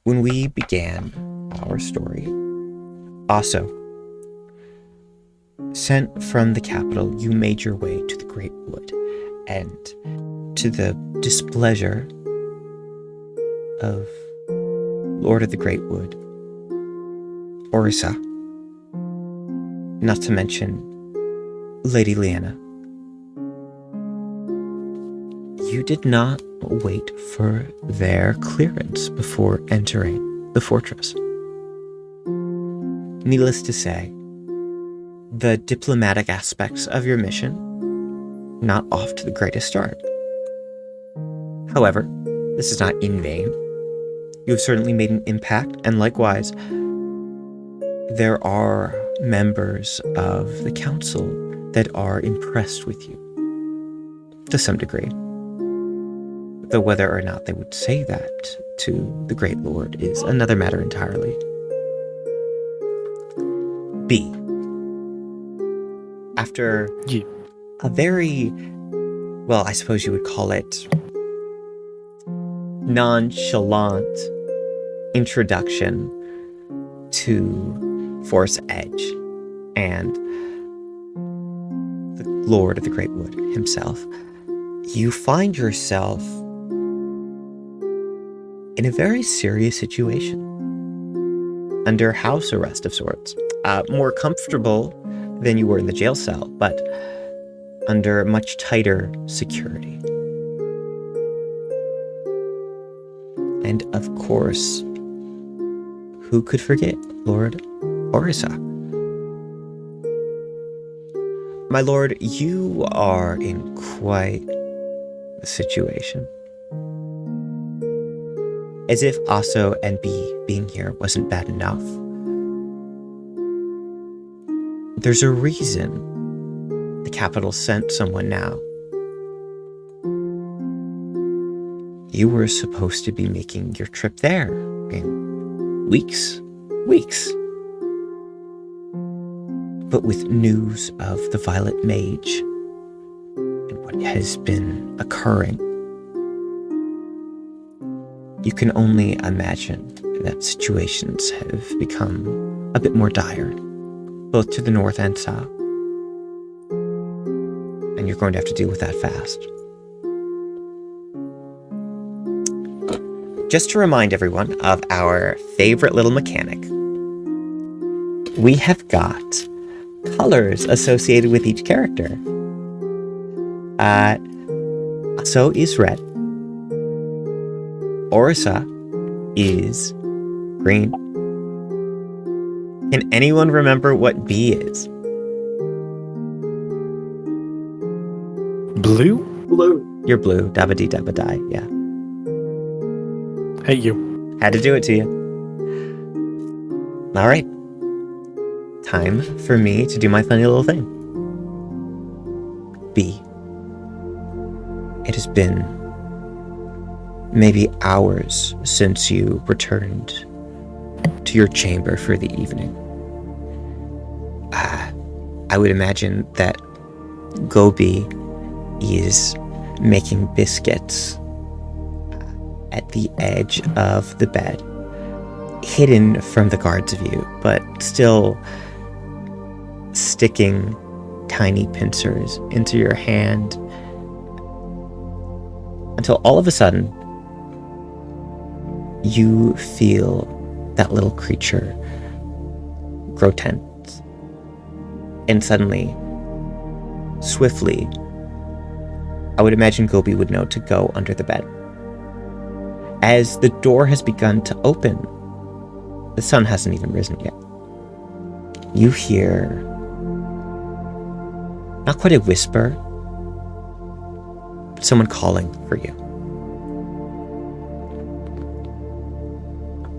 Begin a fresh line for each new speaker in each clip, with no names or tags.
When we began our story, also sent from the capital, you made your way to the Great Wood, and to the displeasure of Lord of the Great Wood, Orsa, not to mention Lady Lyanna, you did not wait for their clearance before entering the fortress. Needless to say, the diplomatic aspects of your mission not off to the greatest start. However, this is not in vain. You have certainly made an impact, and likewise, there are members of the council that are impressed with you, to some degree. Though whether or not they would say that to the Great Lord is another matter entirely. B. After a very, well, I suppose you would call it nonchalant introduction to Force Edge and the Lord of the Great Wood himself, you find yourself in a very serious situation, under house arrest of sorts, more comfortable than you were in the jail cell, but under much tighter security. And of course, who could forget Lord Orsa? My lord, you are in quite the situation. As if Aso and B being here wasn't bad enough. There's a reason the capital sent someone now. You were supposed to be making your trip there in weeks. But with news of the Violet Mage and what has been occurring, you can only imagine that situations have become a bit more dire, both to the north and south. And you're going to have to deal with that fast. Just to remind everyone of our favorite little mechanic, we have got colors associated with each character. So is red. Orsa is green. Can anyone remember what B is?
Blue?
Blue.
You're blue. Dabba-dee, dabba-die, yeah.
Hey, you.
Had to do it to you. All right. Time for me to do my funny little thing. B. It has been maybe hours since you returned to your chamber for the evening. I would imagine that Gobi is making biscuits at the edge of the bed, hidden from the guards of you, but still sticking tiny pincers into your hand, until all of a sudden you feel that little creature grow tense, and suddenly, swiftly, I would imagine Gobi would know to go under the bed. As the door has begun to open, the sun hasn't even risen yet. You hear not quite a whisper, but someone calling for you.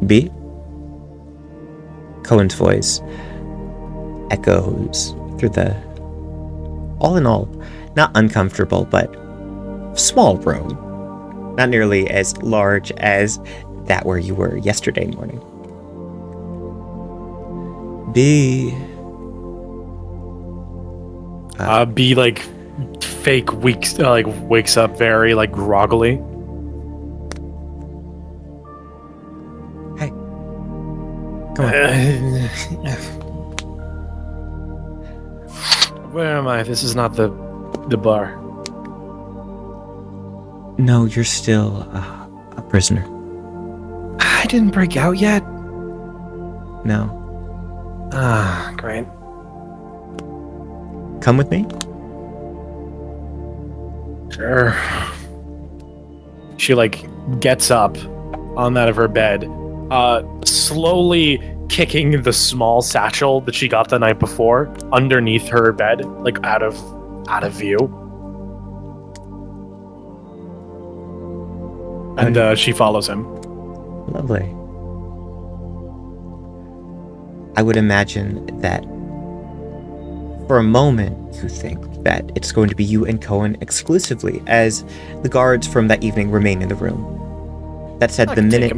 B? Cohen's voice echoes through the, all in all, not uncomfortable, but small room. Not nearly as large as that where you were yesterday morning. B.
B like fake weeks, wakes up very like groggily.
Come on.
Where am I? This is not the bar.
No, you're still a prisoner.
I didn't break out yet.
No.
Ah, great.
Come with me?
Sure. She, like, gets up on that of her bed, slowly kicking the small satchel that she got the night before underneath her bed, like, out of view. And she follows him.
Lovely. I would imagine that for a moment you think that it's going to be you and Cohen exclusively, as the guards from that evening remain in the room. That said, the minute...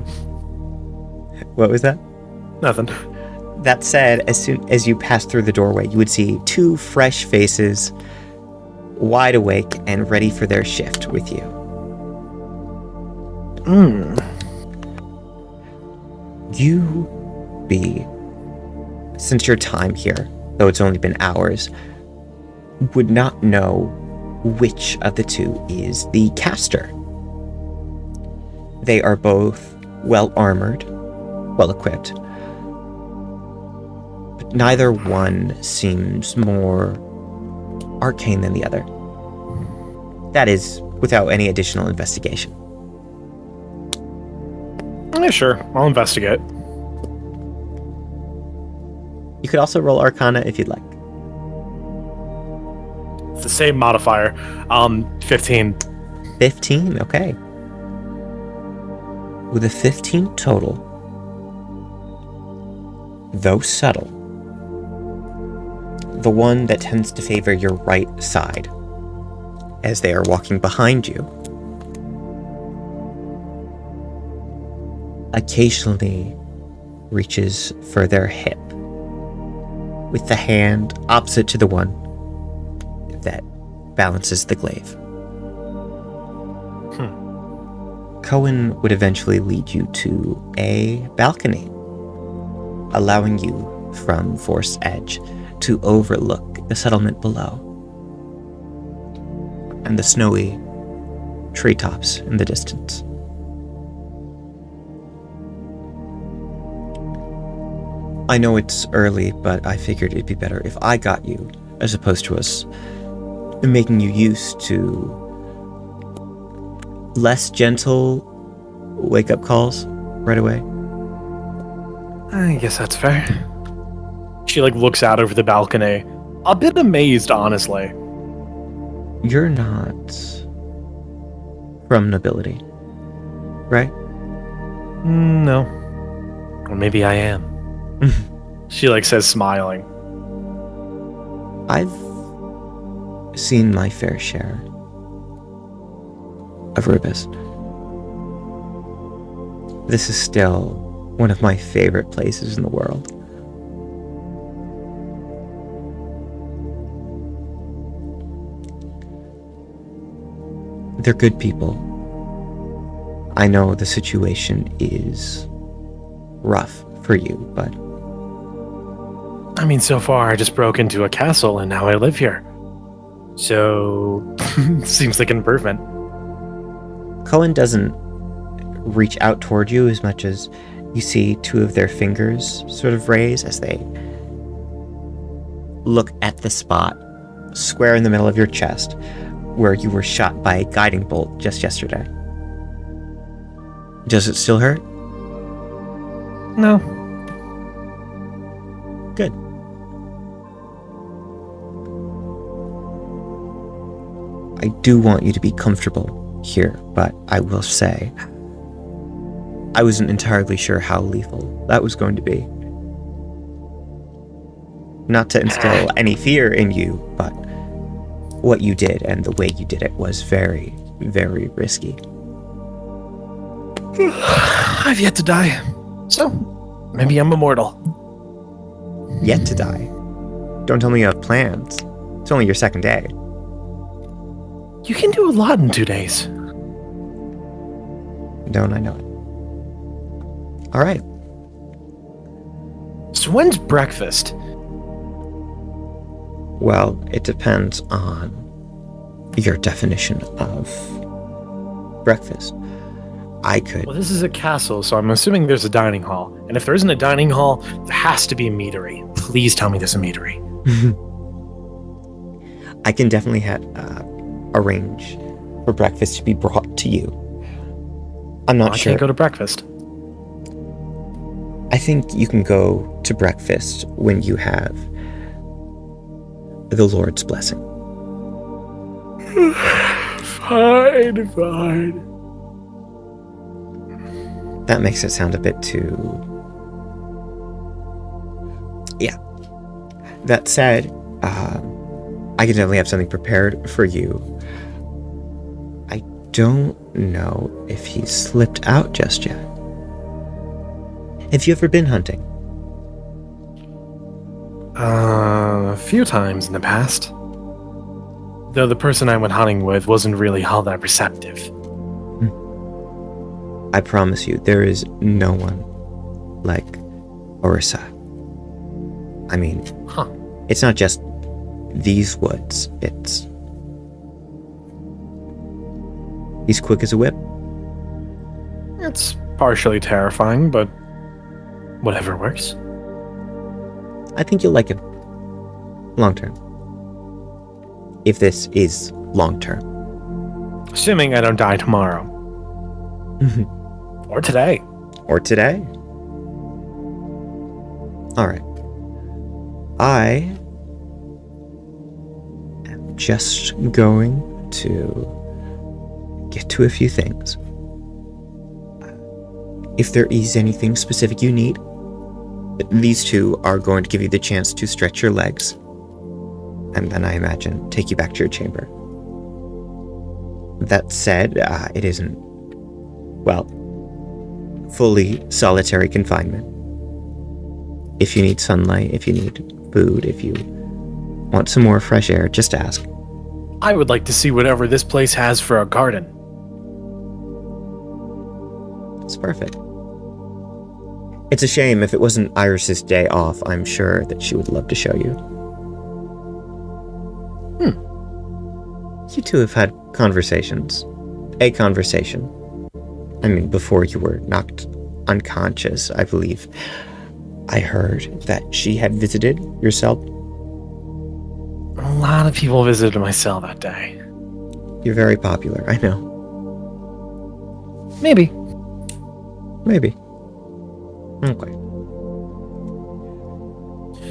What was that?
Nothing.
That said, as soon as you pass through the doorway, you would see two fresh faces, wide awake and ready for their shift with you. You be, since your time here, though it's only been hours, would not know which of the two is the caster. They are both well armored, well equipped, but neither one seems more arcane than the other. That is, without any additional investigation.
Yeah, sure. I'll investigate.
You could also roll Arcana if you'd like.
It's the same modifier. 15.
15, okay. With a 15 total, though subtle, the one that tends to favor your right side, as they are walking behind you, occasionally reaches for their hip, with the hand opposite to the one that balances the glaive. Cohen would eventually lead you to a balcony, allowing you from Force Edge to overlook the settlement below and the snowy treetops in the distance. I know it's early, but I figured it'd be better if I got you, as opposed to us making you used to less gentle wake-up calls right away.
I guess that's fair. She, like, looks out over the balcony, a bit amazed, honestly.
You're not from nobility, right?
No. Or maybe I am. She, like, says, smiling.
I've seen my fair share of Rubeus. This is still one of my favorite places in the world. They're good people. I know the situation is rough for you, but...
I mean, so far I just broke into a castle and now I live here. So, seems like an improvement.
Cohen doesn't reach out toward you as much as you see two of their fingers sort of raise as they look at the spot square in the middle of your chest where you were shot by a guiding bolt just yesterday. Does it still hurt?
No.
Good. I do want you to be comfortable here, but I will say, I wasn't entirely sure how lethal that was going to be. Not to instill any fear in you, but what you did and the way you did it was very, very risky.
I've yet to die, so maybe I'm immortal.
Yet to die? Don't tell me you have plans. It's only your second day.
You can do a lot in 2 days.
Don't I know it? All right.
So when's breakfast?
Well, it depends on your definition of breakfast. I could.
Well, this is a castle, so I'm assuming there's a dining hall. And if there isn't a dining hall, there has to be a meadery. Please tell me there's a meadery.
I can definitely arrange for breakfast to be brought to you. I'm not sure.
I can't go to breakfast.
I think you can go to breakfast when you have the Lord's blessing.
Fine.
That makes it sound a bit too... Yeah. That said, I can definitely have something prepared for you. I don't know if he's slipped out just yet. Have you ever been hunting?
A few times in the past. Though the person I went hunting with wasn't really all that receptive.
I promise you, there is no one like Orsa. I mean, It's not just these woods, he's quick as a whip.
It's partially terrifying, but whatever works.
I think you'll like him. Long term. If this is long term.
Assuming I don't die tomorrow. Or today.
Or today. Alright. I am just going to get to a few things. If there is anything specific you need, these two are going to give you the chance to stretch your legs. And then I imagine take you back to your chamber. That said, it isn't, well, fully solitary confinement. If you need sunlight, if you need food, if you want some more fresh air, just ask.
I would like to see whatever this place has for a garden.
It's perfect. It's a shame if it wasn't Iris's day off. I'm sure that she would love to show you. You two have had conversations. A conversation. I mean, before you were knocked unconscious, I believe. I heard that she had visited your cell.
A lot of people visited my cell that day.
You're very popular, I know.
Maybe.
Okay.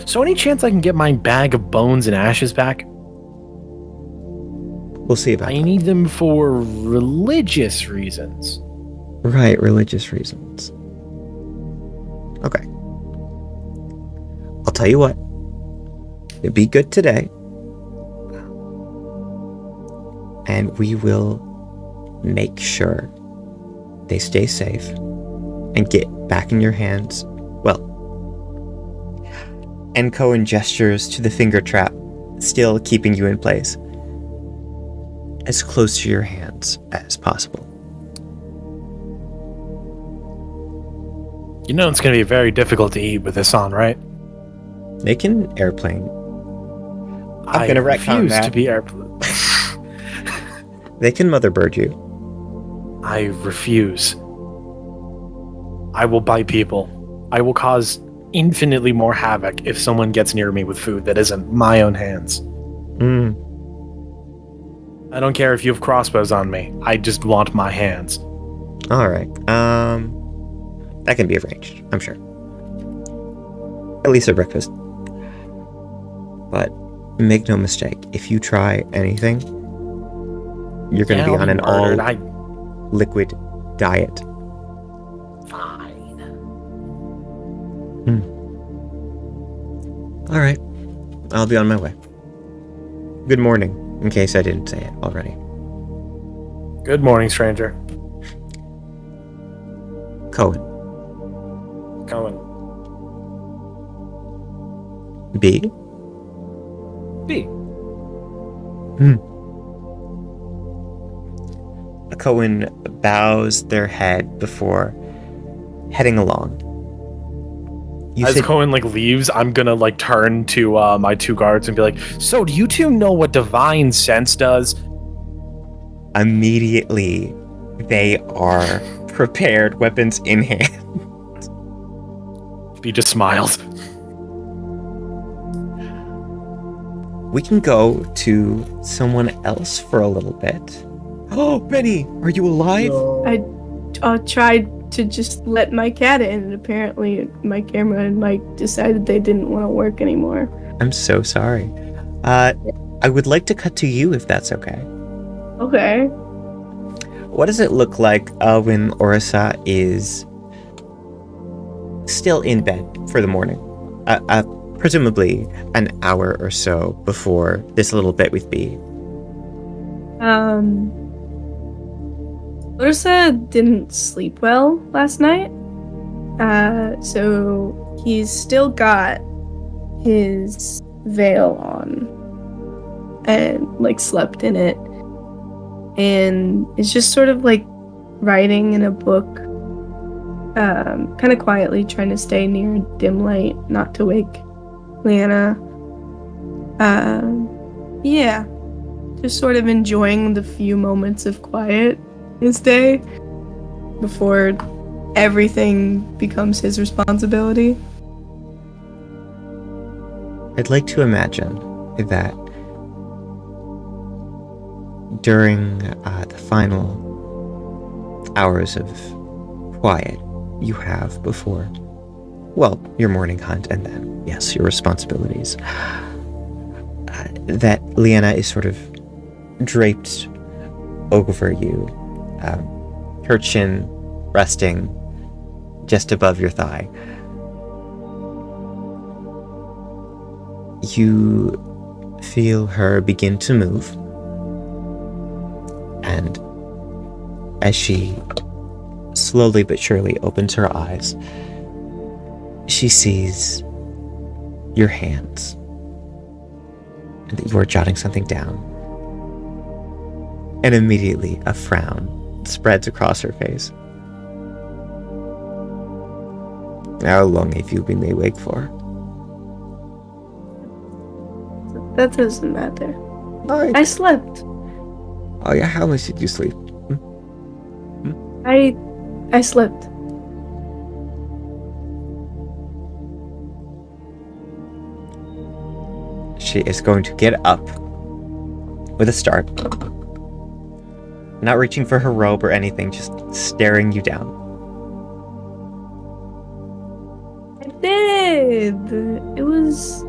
So any chance I can get my bag of bones and ashes back?
We'll see about
I
that.
need them for religious reasons.
Right, religious reasons. Okay. I'll tell you what. It'll be good today. And we will make sure they stay safe and get back in your hands. Well. And Cohen gestures to the finger trap, still keeping you in place. As close to your hands as possible.
You know it's going to be very difficult to eat with this on, right?
They can airplane.
I
gonna retcon
refuse
that.
to be airplane.
They can mother bird you.
I refuse. I will bite people. I will cause infinitely more havoc if someone gets near me with food that isn't my own hands. I don't care if you have crossbows on me. I just want my hands.
Alright. That can be arranged, I'm sure. At least at breakfast. But make no mistake, if you try anything, you're going to be on an all-liquid diet.
Fine.
Alright. I'll be on my way. Good morning, in case I didn't say it already.
Good morning, stranger.
Cohen.
Cohen.
B.
B.
Cohen bows their head before heading along.
As
said
Cohen leaves, I'm gonna turn to my two guards and be like, "So, do you two know what divine sense does?"
immediately they are prepared, weapons in hand.
He just smiled.
We can go to someone else for a little bit. Oh, Benni, are you alive?
I tried to just let my cat in, and apparently my camera and mic decided they didn't want to work anymore.
I'm so sorry. I would like to cut to you if that's okay.
Okay.
What does it look like when Orsa is still in bed for the morning? Presumably an hour or so before this little bit with B.
Ursa didn't sleep well last night. So he's still got his veil on and slept in it. And it's just sort of writing in a book, kind of quietly, trying to stay near dim light, not to wake Leanna. Yeah, just sort of enjoying the few moments of quiet his day before everything becomes his responsibility.
I'd like to imagine that during the final hours of quiet you have before, well, your morning hunt and then, yes, your responsibilities, that Leanna is sort of draped over you, her chin resting just above your thigh. You feel her begin to move, and as she slowly but surely opens her eyes, she sees your hands and that you are jotting something down. And immediately a frown spreads across her face. How long have you been awake for?
That doesn't matter.
Oh,
I slept.
oh yeah, how much did you sleep?
I slept.
She is going to get up with a start. Not reaching for her robe or anything, just staring you down.
I did. It was.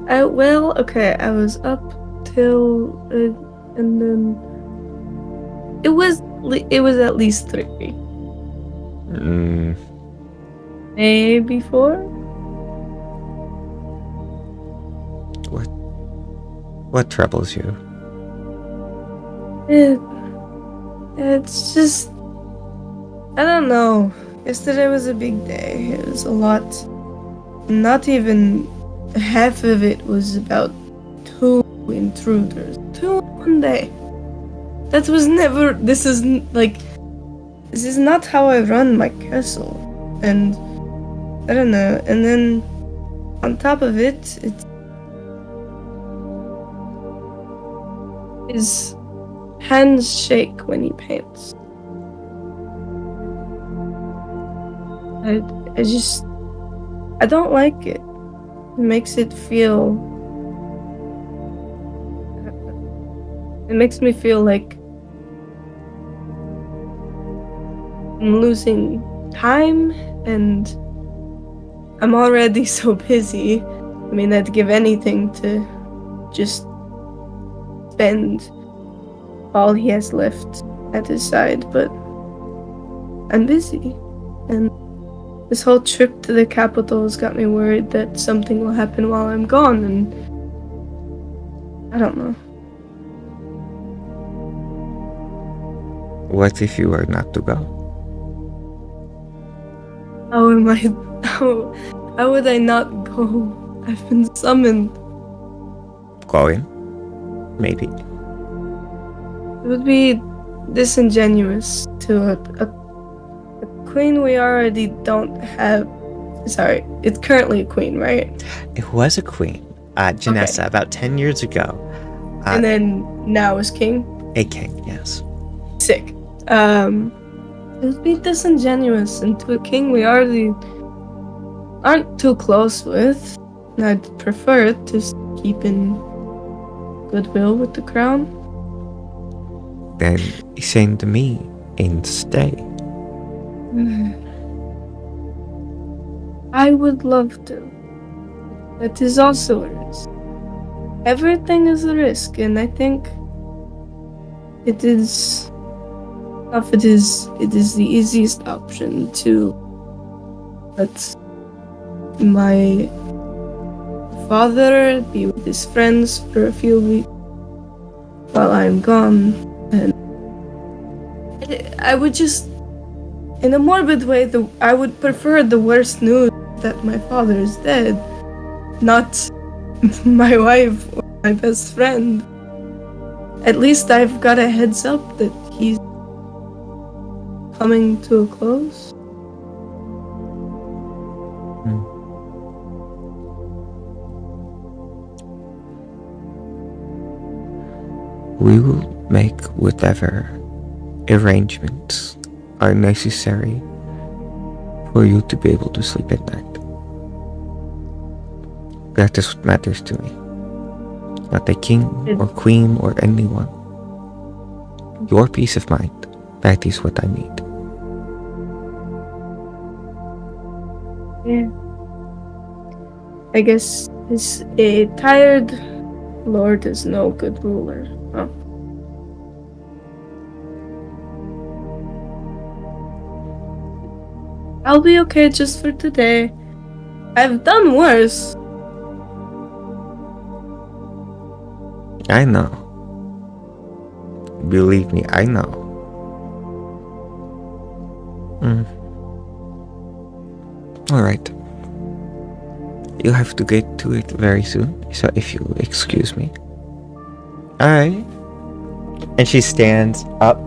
I was up till and then it was at least 3. Maybe 4.
What troubles you?
It's just, I don't know. Yesterday was a big day. It was a lot. Not even half of it was about 2 intruders. 2 in one day. That was never. This is not how I run my castle. And I don't know. And then on top of it, his hands shake when he paints. I don't like it. It makes me feel like I'm losing time, and I'm already so busy. I mean, I'd give anything to just spend all he has left at his side, but I'm busy. And this whole trip to the capital has got me worried that something will happen while I'm gone, and I don't know.
What if you were not to go?
How would I not go? I've been summoned.
Go in? Maybe.
It would be disingenuous to a queen we already don't have Sorry, it's currently a queen, right?
It was a queen, Janessa, about 10 years ago.
And then now is king?
A king, yes.
Sick. It would be disingenuous into a king we already aren't too close with. And I'd prefer to keep in goodwill with the crown.
Then send me instead.
I would love to. That is also a risk. Everything is a risk, and I think it is the easiest option to let my father be with his friends for a few weeks while I'm gone, and I would just, in a morbid way, I would prefer the worst news that my father is dead, not my wife or my best friend. At least I've got a heads up that he's coming to a close.
We will make whatever arrangements are necessary for you to be able to sleep at night. That is what matters to me. Not the king or queen or anyone. Your peace of mind, that is what I need.
Yeah. I guess a tired lord is no good ruler, huh? I'll be okay just for today. I've done worse.
I know. Believe me, I know. Alright. You have to get to it very soon, so if you excuse me. Alright. And she stands up.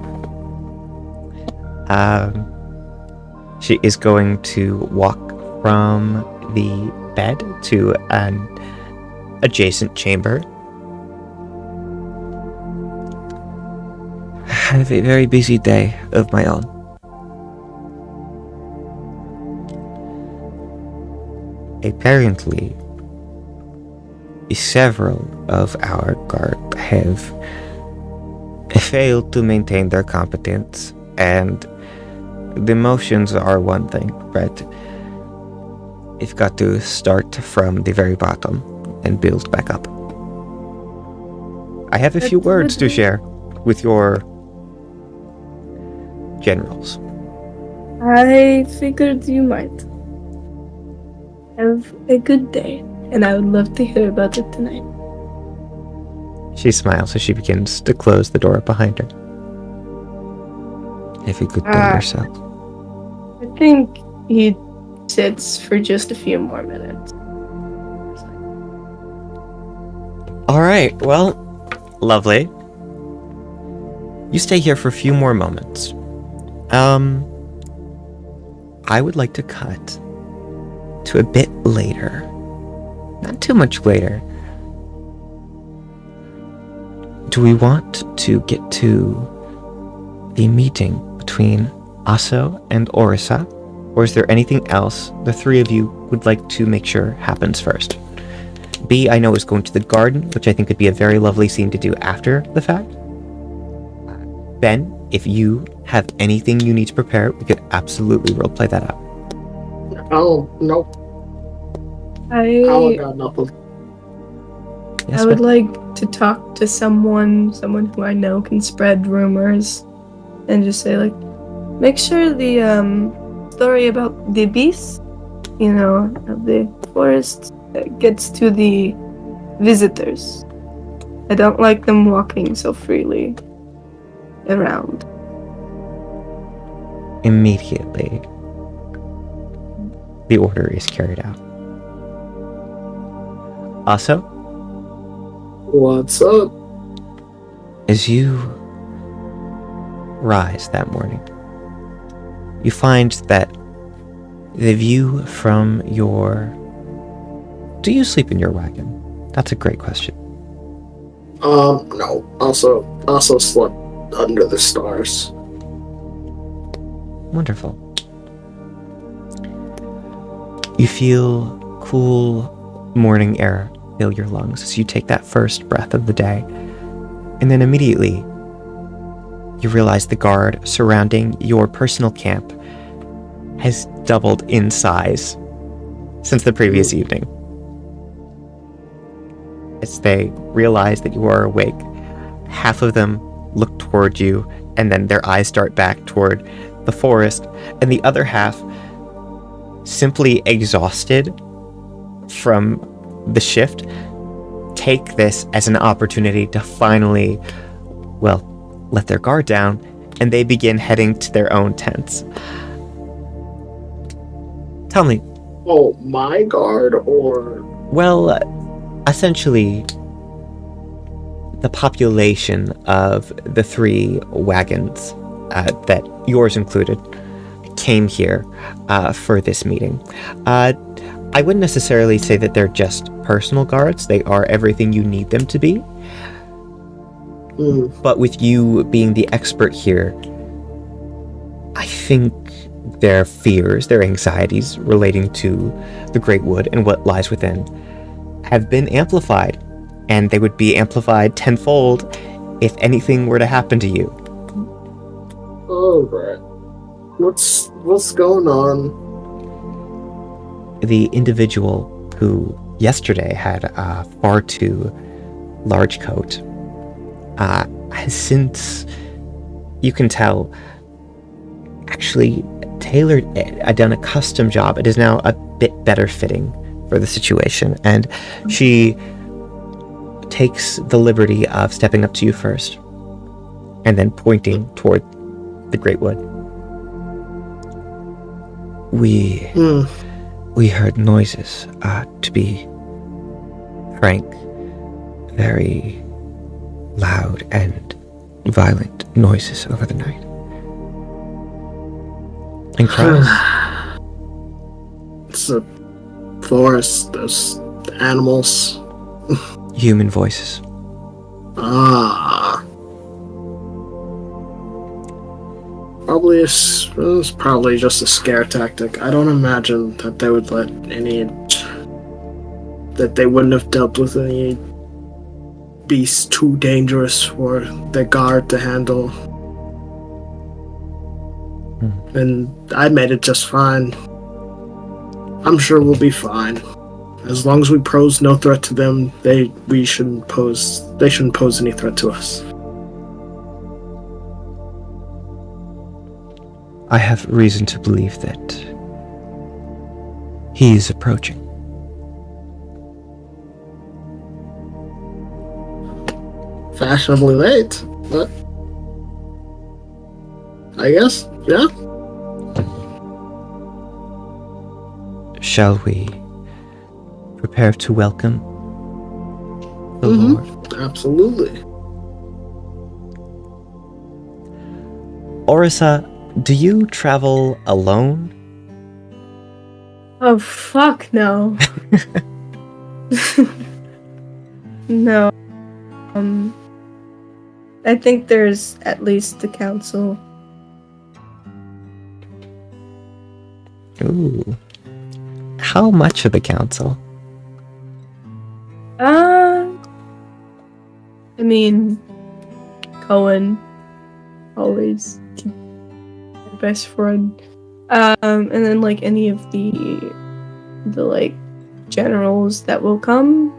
She is going to walk from the bed to an adjacent chamber. I have a very busy day of my own. Apparently, several of our guard have failed to maintain their competence, and the motions are one thing, but you've got to start from the very bottom and build back up. I have a few words to share with your generals.
I figured you might. Have a good day, and I would love to hear about it tonight.
She smiles as she begins to close the door behind her. Have a good day yourself.
I think he sits for just a few more minutes.
Alright, well, lovely. You stay here for a few more moments. I would like to cut to a bit later. Not too much later. Do we want to get to the meeting between Aso and Orsa? Or is there anything else the three of you would like to make sure happens first? B, I know, is going to the garden, which I think would be a very lovely scene to do after the fact. Ben, if you have anything you need to prepare, we could absolutely roleplay that out.
Oh, nope. I got nothing.
Yes,
I would like to talk to someone who I know can spread rumors, and just say, like, make sure the story about the beast, of the forest, gets to the visitors. I don't like them walking so freely around.
Immediately, the order is carried out. Also,
what's up?
as you rise that morning, you find that the view from your... Do you sleep in your wagon? That's a great question.
No. Also slept under the stars.
Wonderful. You feel cool morning air fill your lungs as you take that first breath of the day. And then immediately, you realize the guard surrounding your personal camp has doubled in size since the previous evening. As they realize that you are awake, half of them look toward you, and then their eyes start back toward the forest, and the other half, simply exhausted from the shift, take this as an opportunity to finally, well, let their guard down, and they begin heading to their own tents. Tell me.
Oh, my guard, or...
Well, essentially, the population of the 3 wagons, that yours included, came here for this meeting. I wouldn't necessarily say that they're just personal guards. They are everything you need them to be. But with you being the expert here, I think their fears, their anxieties relating to the Great Wood and what lies within have been amplified, and they would be amplified tenfold if anything were to happen to you.
Oh, right. What's going on?
The individual who yesterday had a far too large coat has since, you can tell, actually tailored it, done a custom job. It is now a bit better fitting for the situation, and she takes the liberty of stepping up to you first and then pointing toward the Great Wood. We heard noises, to be frank, very loud and violent noises over the night. And cries.
It's a forest, there's animals.
Human voices.
It's probably just a scare tactic. I don't imagine that they would that they wouldn't have dealt with any beasts too dangerous for the guard to handle. And I made it just fine. I'm sure we'll be fine. As long as we pose no threat to them, they shouldn't pose any threat to us.
I have reason to believe that he is approaching.
Fashionably late, but I guess, yeah.
Shall we prepare to welcome the Lord?
Absolutely.
Orsa, do you travel alone?
Oh, fuck no. No. I think there's at least the council.
Ooh. How much of the council?
I mean, Cohen, always my best friend. And then like any of the like generals that will come.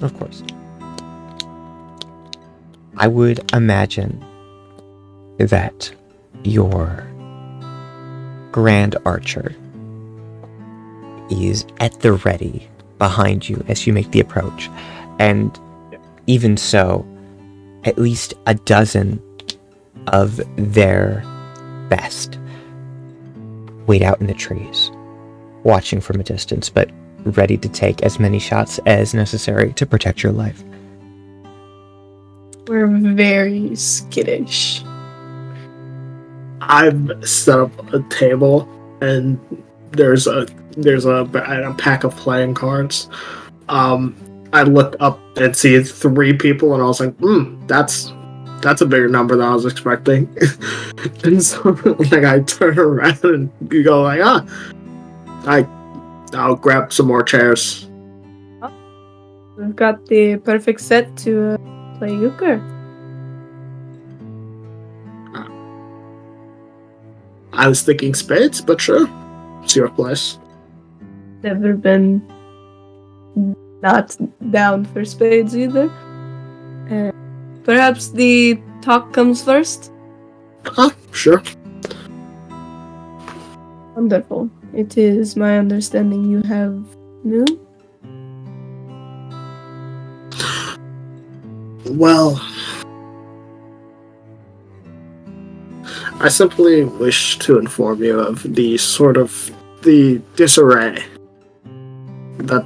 Of course. I would imagine that your Grand Archer is at the ready behind you as you make the approach. And even so, at least a dozen of their best wait out in the trees, watching from a distance, but ready to take as many shots as necessary to protect your life.
We're very skittish.
I've set up a table and there's a pack of playing cards. I looked up and see 3 people, and I was like, that's a bigger number than I was expecting. And so, like, I turn around and you go like, I'll grab some more chairs.
We've got the perfect set to play euchre.
I was thinking spades, but sure, it's your place.
Never been not down for spades either. Perhaps the talk comes first?
Sure.
Wonderful. It is my understanding you have news?
Well, I simply wish to inform you of the disarray that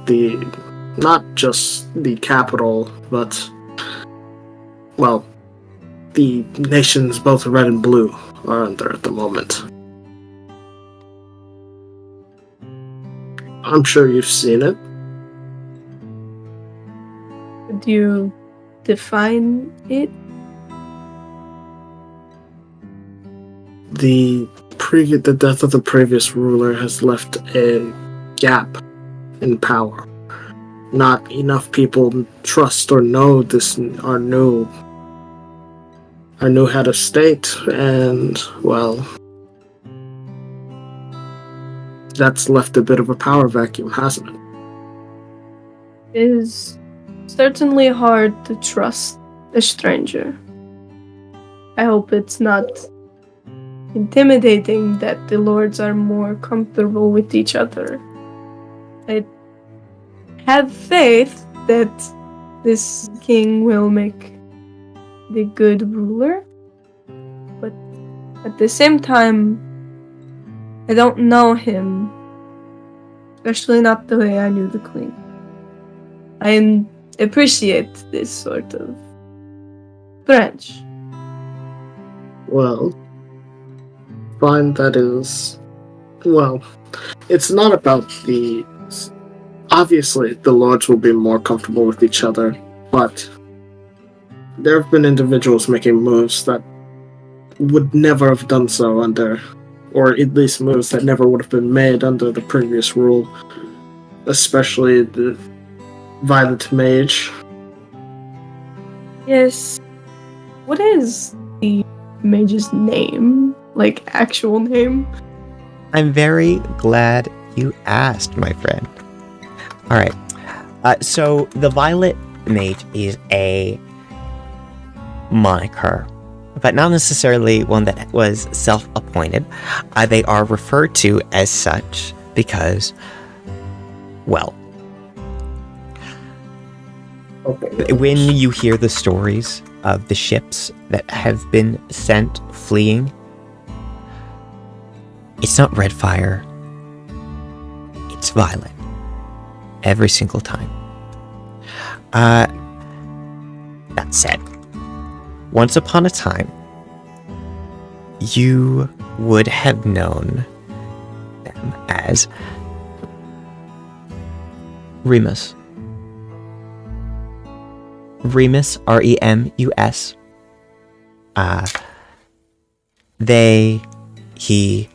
not just the capital, but, well, the nations, both red and blue, are under at the moment. I'm sure you've seen it.
Could you define it?
The death of the previous ruler has left a gap in power. Not enough people trust or know our new head of state, and, well, that's left a bit of a power vacuum, hasn't it?
It is certainly hard to trust a stranger. I hope it's not intimidating that the lords are more comfortable with each other. I have faith that this king will make the good ruler, but at the same time, I don't know him, especially not the way I knew the queen. I appreciate this sort of branch.
Well, fine, that is... Well, it's not about the... Obviously, the lords will be more comfortable with each other, but there have been individuals making moves that would never have done so under... Or at least moves that never would have been made under the previous rule. Especially the Violet Mage.
Yes. What is the mage's name? Like, actual name?
I'm very glad you asked, my friend. Alright. So, the Violet Mage is a moniker, but not necessarily one that was self-appointed. They are referred to as such because, well,
Okay.
when you hear the stories of the ships that have been sent fleeing, it's not red fire, it's violet. Every single time. That said, once upon a time, you would have known them as Remus. Remus, R-E-M-U-S. They, he,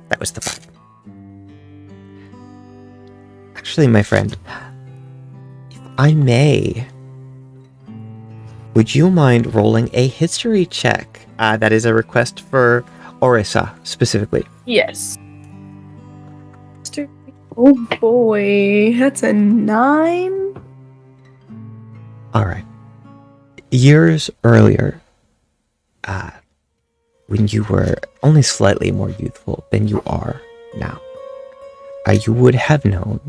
that was the vibe. Actually, my friend, if I may, would you mind rolling a history check? That is a request for Orsa, specifically.
Yes. Oh boy, that's a 9?
Alright. Years earlier, when you were only slightly more youthful than you are now, you would have known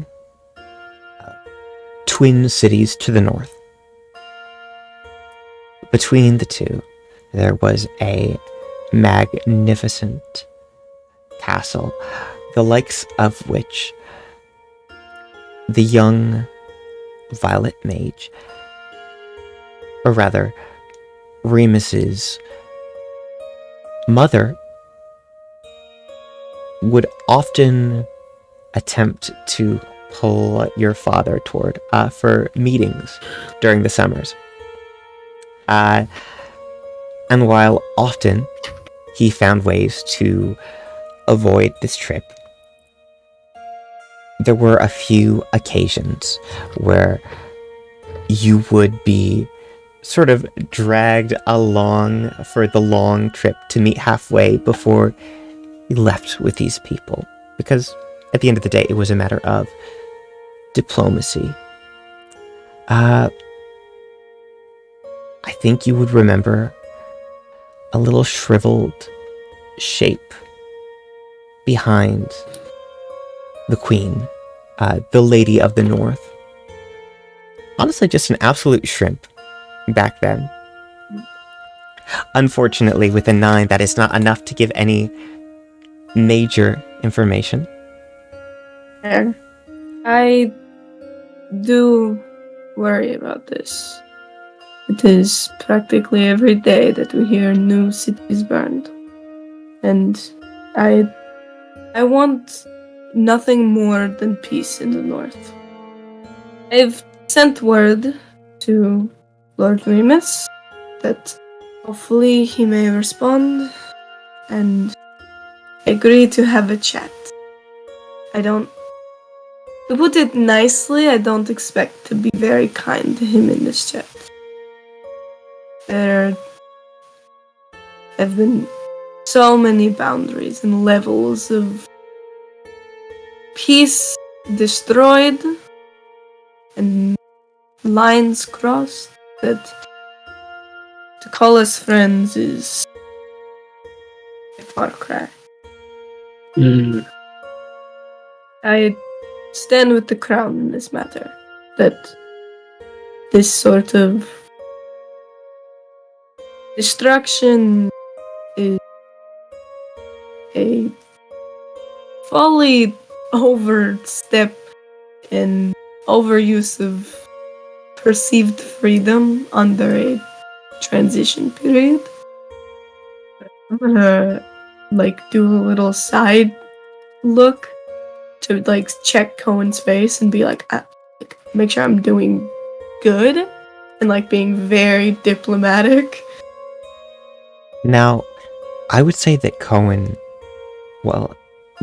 twin cities to the north. Between the two, there was a magnificent castle, the likes of which the young Violet Mage, or rather, Remus's mother, would often attempt to pull your father toward for meetings during the summers. And while often he found ways to avoid this trip, there were a few occasions where you would be sort of dragged along for the long trip to meet halfway before you left with these people. Because at the end of the day, it was a matter of diplomacy. I think you would remember a little shriveled shape behind the queen, the Lady of the North. Honestly, just an absolute shrimp back then. Unfortunately, with a 9, that is not enough to give any major information.
I do worry about this. It is practically every day that we hear new cities burned. And I want nothing more than peace in the north. I've sent word to Lord Rubeus that hopefully he may respond and agree to have a chat. To put it nicely, I don't expect to be very kind to him in this chat. There have been so many boundaries and levels of peace destroyed and lines crossed that to call us friends is a far cry. I stand with the crown in this matter, that this sort of destruction is a fully overstep and overuse of perceived freedom under a transition period. I'm gonna do a little side look to check Cohen's face and be make sure I'm doing good and being very diplomatic.
Now, I would say that Cohen,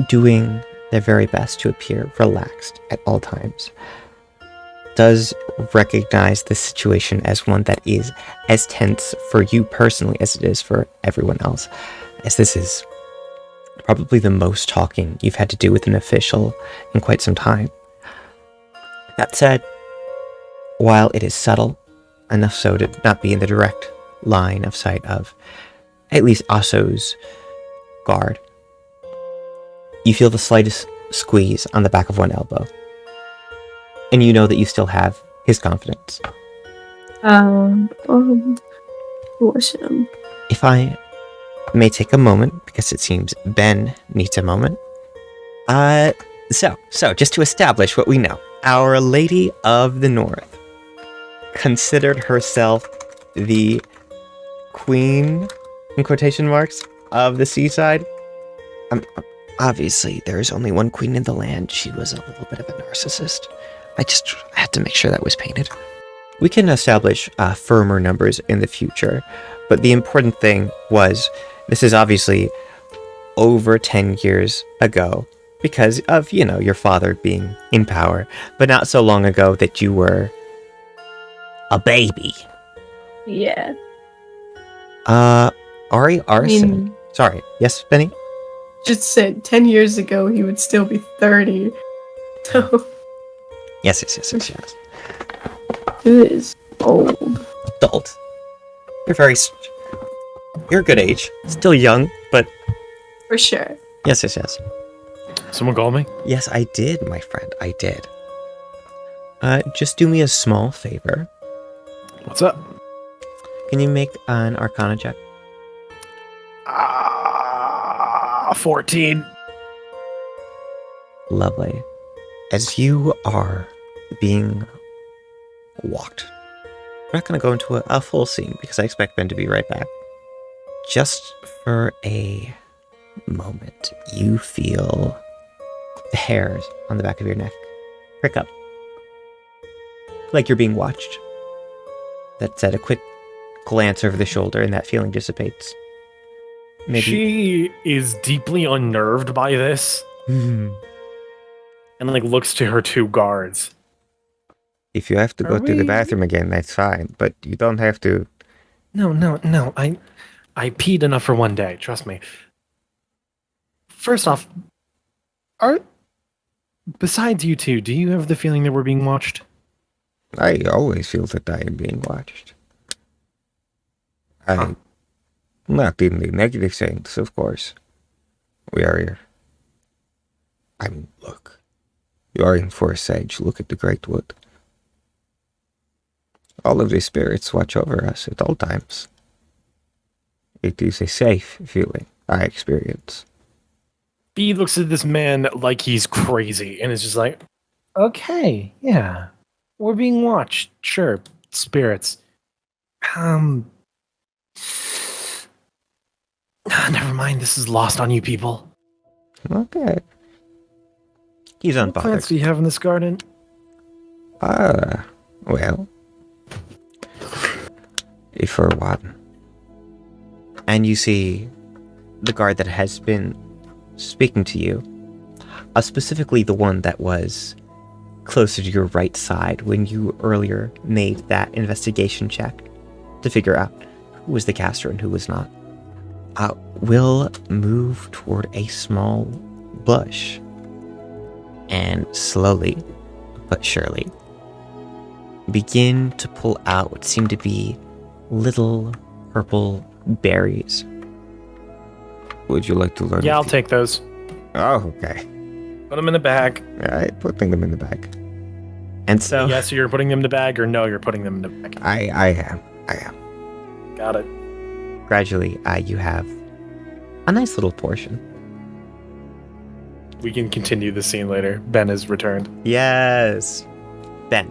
doing their very best to appear relaxed at all times, does recognize the situation as one that is as tense for you personally as it is for everyone else, as this is probably the most talking you've had to do with an official in quite some time. That said, while it is subtle, enough so to not be in the direct line of sight of at least Aso's guard, you feel the slightest squeeze on the back of one elbow. And you know that you still have his confidence.
Bless him.
If I may take a moment, because it seems Ben needs a moment. So, just to establish what we know, Our Lady of the North considered herself the queen, in quotation marks, of the seaside. Obviously, there is only one queen in the land. She was a little bit of a narcissist. I had to make sure that was painted. We can establish firmer numbers in the future, but the important thing was, this is obviously over 10 years ago, because of, your father being in power, but not so long ago that you were a baby.
Yeah.
Ari Arson. Sorry, yes, Benny?
Just said 10 years ago he would still be 30. So.
Yes.
He is old.
Adult. You're a good age. Still young, but...
For sure.
Yes.
Someone call me?
Yes, I did, my friend. I did. Just do me a small favor.
What's up?
Can you make an Arcana check?
14.
Lovely. As you are being walked, we're not going to go into a full scene because I expect Ben to be right back. Just for a moment, you feel the hairs on the back of your neck prick up. Like you're being watched. That said, a quick glance over the shoulder and that feeling dissipates. Maybe.
She is deeply unnerved by this and like looks to her two guards.
If you have to go
Are
to the
we-
bathroom again, that's fine, but you don't have to.
No. I peed enough for one day, trust me. First off, besides you two, do you have the feeling that we're being watched?
I always feel that I am being watched. Not in the negative sense, of course. We are here. I mean, look. You are in Forest Sage. Look at the Great Wood. All of these spirits watch over us at all times. It is a safe feeling, I experience.
B looks at this man like he's crazy and is just like, okay, yeah. We're being watched. Sure. Spirits. Never mind, this is lost on you people.
Okay. He's
What plants do
unbothered.
you have in this garden?
Well. For one. And you see the guard that has been speaking to you, specifically the one that was closer to your right side when you earlier made that investigation check to figure out who was the caster and who was not, will move toward a small bush and slowly but surely begin to pull out what seem to be little purple berries. Would you like to learn?
Yeah, I'll take those.
Oh, okay.
Put them in the bag.
Alright, putting them in the bag. And so
Yes, you're putting them in the bag, or no, you're putting them in the bag.
I am.
Got it.
Gradually, you have a nice little portion.
We can continue the scene later. Ben has returned.
Yes. Ben,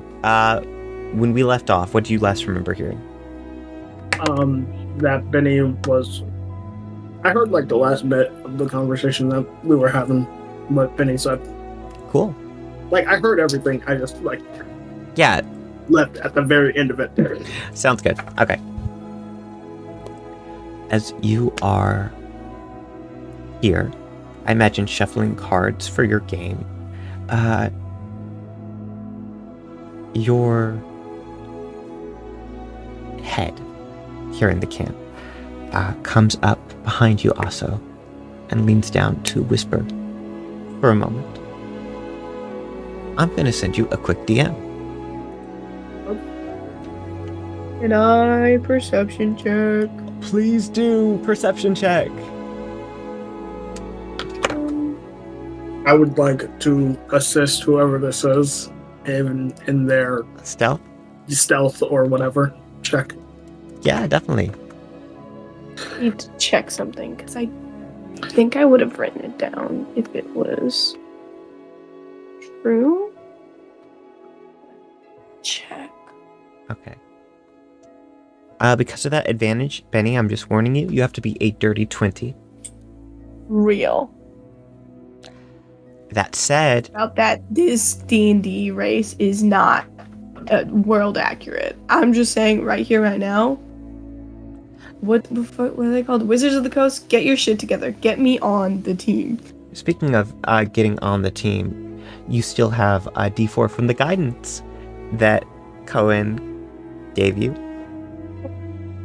when we left off, what do you last remember hearing?
That Benny was. I heard like the last bit of the conversation that we were having, what Benny said.
Cool.
Like I heard everything. I just like
Yeah,
left at the very end of it.
sounds good. Okay. As you are here, I imagine shuffling cards for your game. Your head here in the camp comes up behind you also and leans down to whisper for a moment. I'm going to send you a quick DM.
Can I perception check?
Please do perception check.
I would like to assist whoever this is in their
Stealth?
stealth or whatever check.
Yeah, definitely.
I need to check something because I think I would have written it down if it was true. Check.
Okay. Because of that advantage, Benny, I'm just warning you, you have to be a dirty 20.
Real.
That said,
About that, this D&D race is not world accurate. I'm just saying right here, right now. What are they called? Wizards of the Coast? Get your shit together. Get me on the team.
speaking of getting on the team, you still have a D4 from the guidance that Cohen gave you.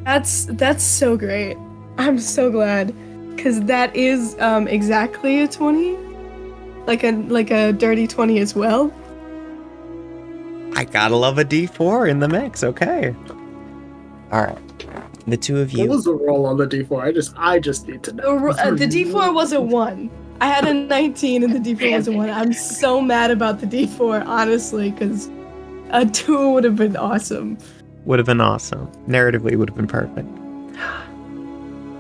That's so great. I'm so glad, because that is exactly a 20, like a dirty 20 as well.
I gotta love a D4 in the mix. Okay. All right. The two of
What
you.
was the roll on the D4? I just need to know.
The D4 was a 1. I had a 19 and the D4 was a 1. I'm so mad about the D4, honestly, because a 2 would have been awesome.
Would have been awesome. Narratively would have been perfect.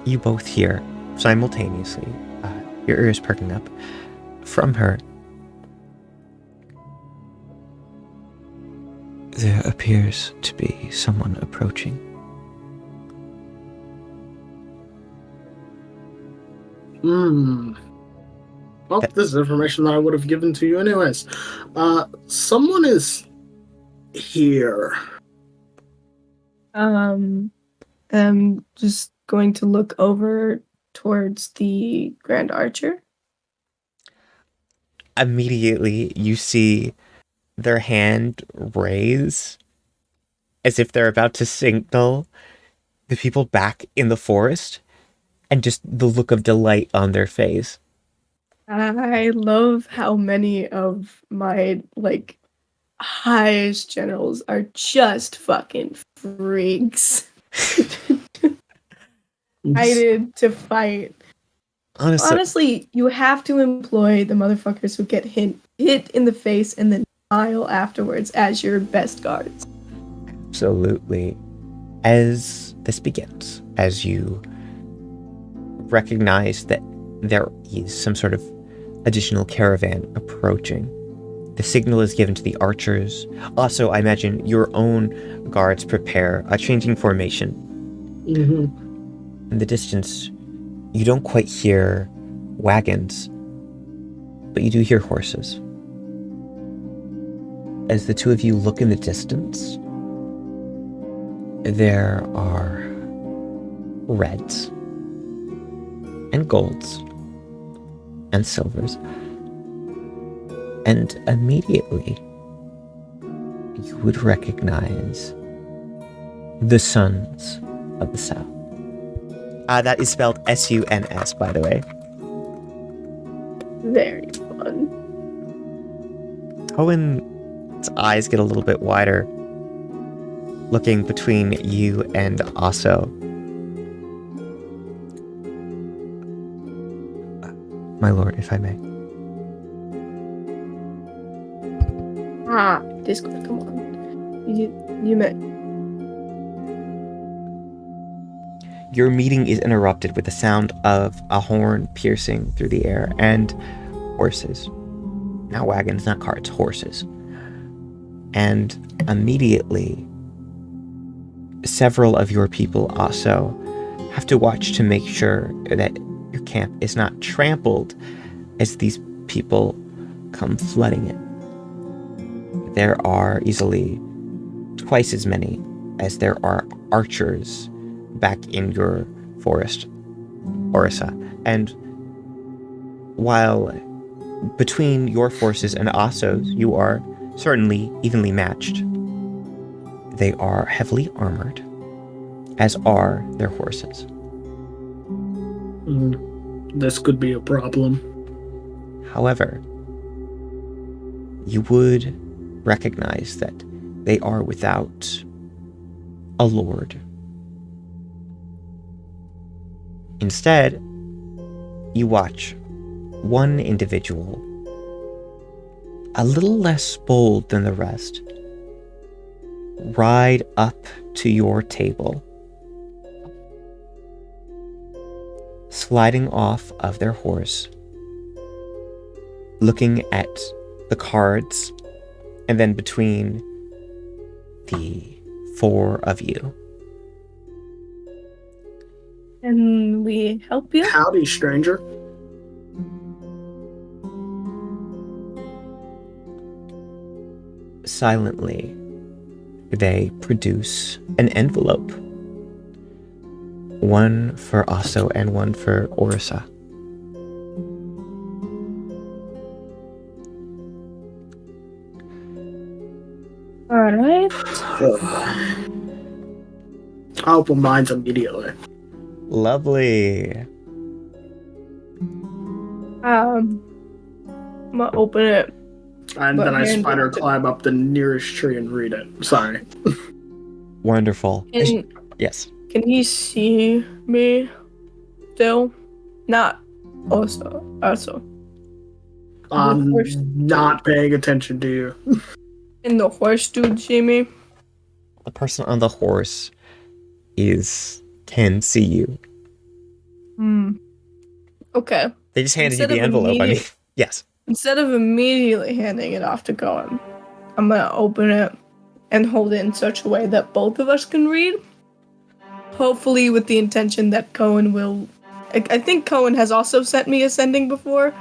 You both hear simultaneously, your ears perking up, from her. There appears to be someone approaching.
Well, this is information that I would have given to you anyways. Someone is here.
I'm just going to look over towards the Grand Archer.
Immediately, you see their hand raise as if they're about to signal the people back in the forest, and just the look of delight on their face.
I love how many of my, highest generals are just fucking freaks. Excited to fight. Honestly, you have to employ the motherfuckers who get hit in the face and then smile afterwards as your best guards.
Absolutely. As this begins, as you recognize that there is some sort of additional caravan approaching, the signal is given to the archers. Also, I imagine your own guards prepare a changing formation. In the distance, you don't quite hear wagons, but you do hear horses. As the two of you look in the distance, there are reds and golds and silvers, and immediately you would recognize the Sons of the South. That is spelled S-U-N-S, by the way.
Very fun.
Owen's eyes get a little bit wider, looking between you and Aso. My lord, if I may.
Discord, come on. You met.
Your meeting is interrupted with the sound of a horn piercing through the air and horses. Not wagons, not carts, horses. And immediately, several of your people also have to watch to make sure that your camp is not trampled as these people come flooding it. There are easily twice as many as there are archers back in your forest, Orsa. And while between your forces and Aso's, you are certainly evenly matched, they are heavily armored, as are their horses.
This could be a problem.
However, you would recognize that they are without a lord. Instead, you watch one individual, a little less bold than the rest, ride up to your table, sliding off of their horse, looking at the cards, and then between the four of you.
Can we help you?
Howdy, stranger.
Silently, they produce an envelope. One for Aso and one for Orsa.
Alright.
I'll open mine immediately.
Lovely.
I'm gonna open it.
And
But
then I
hand
spider
it to-
climb up the nearest tree and read it. Sorry.
Wonderful.
And
Yes.
can he see me still? Not also.
I'm
horse-
not paying attention to you.
And the horse dude see me?
The person on the horse can see you.
Okay.
They just handed
Instead
you the
of
envelope. I mean,
immediate-
yes.
Instead of immediately handing it off to Cohen, I'm gonna open it and hold it in such a way that both of us can read. Hopefully with the intention that Cohen will I think Cohen has also sent me ascending before.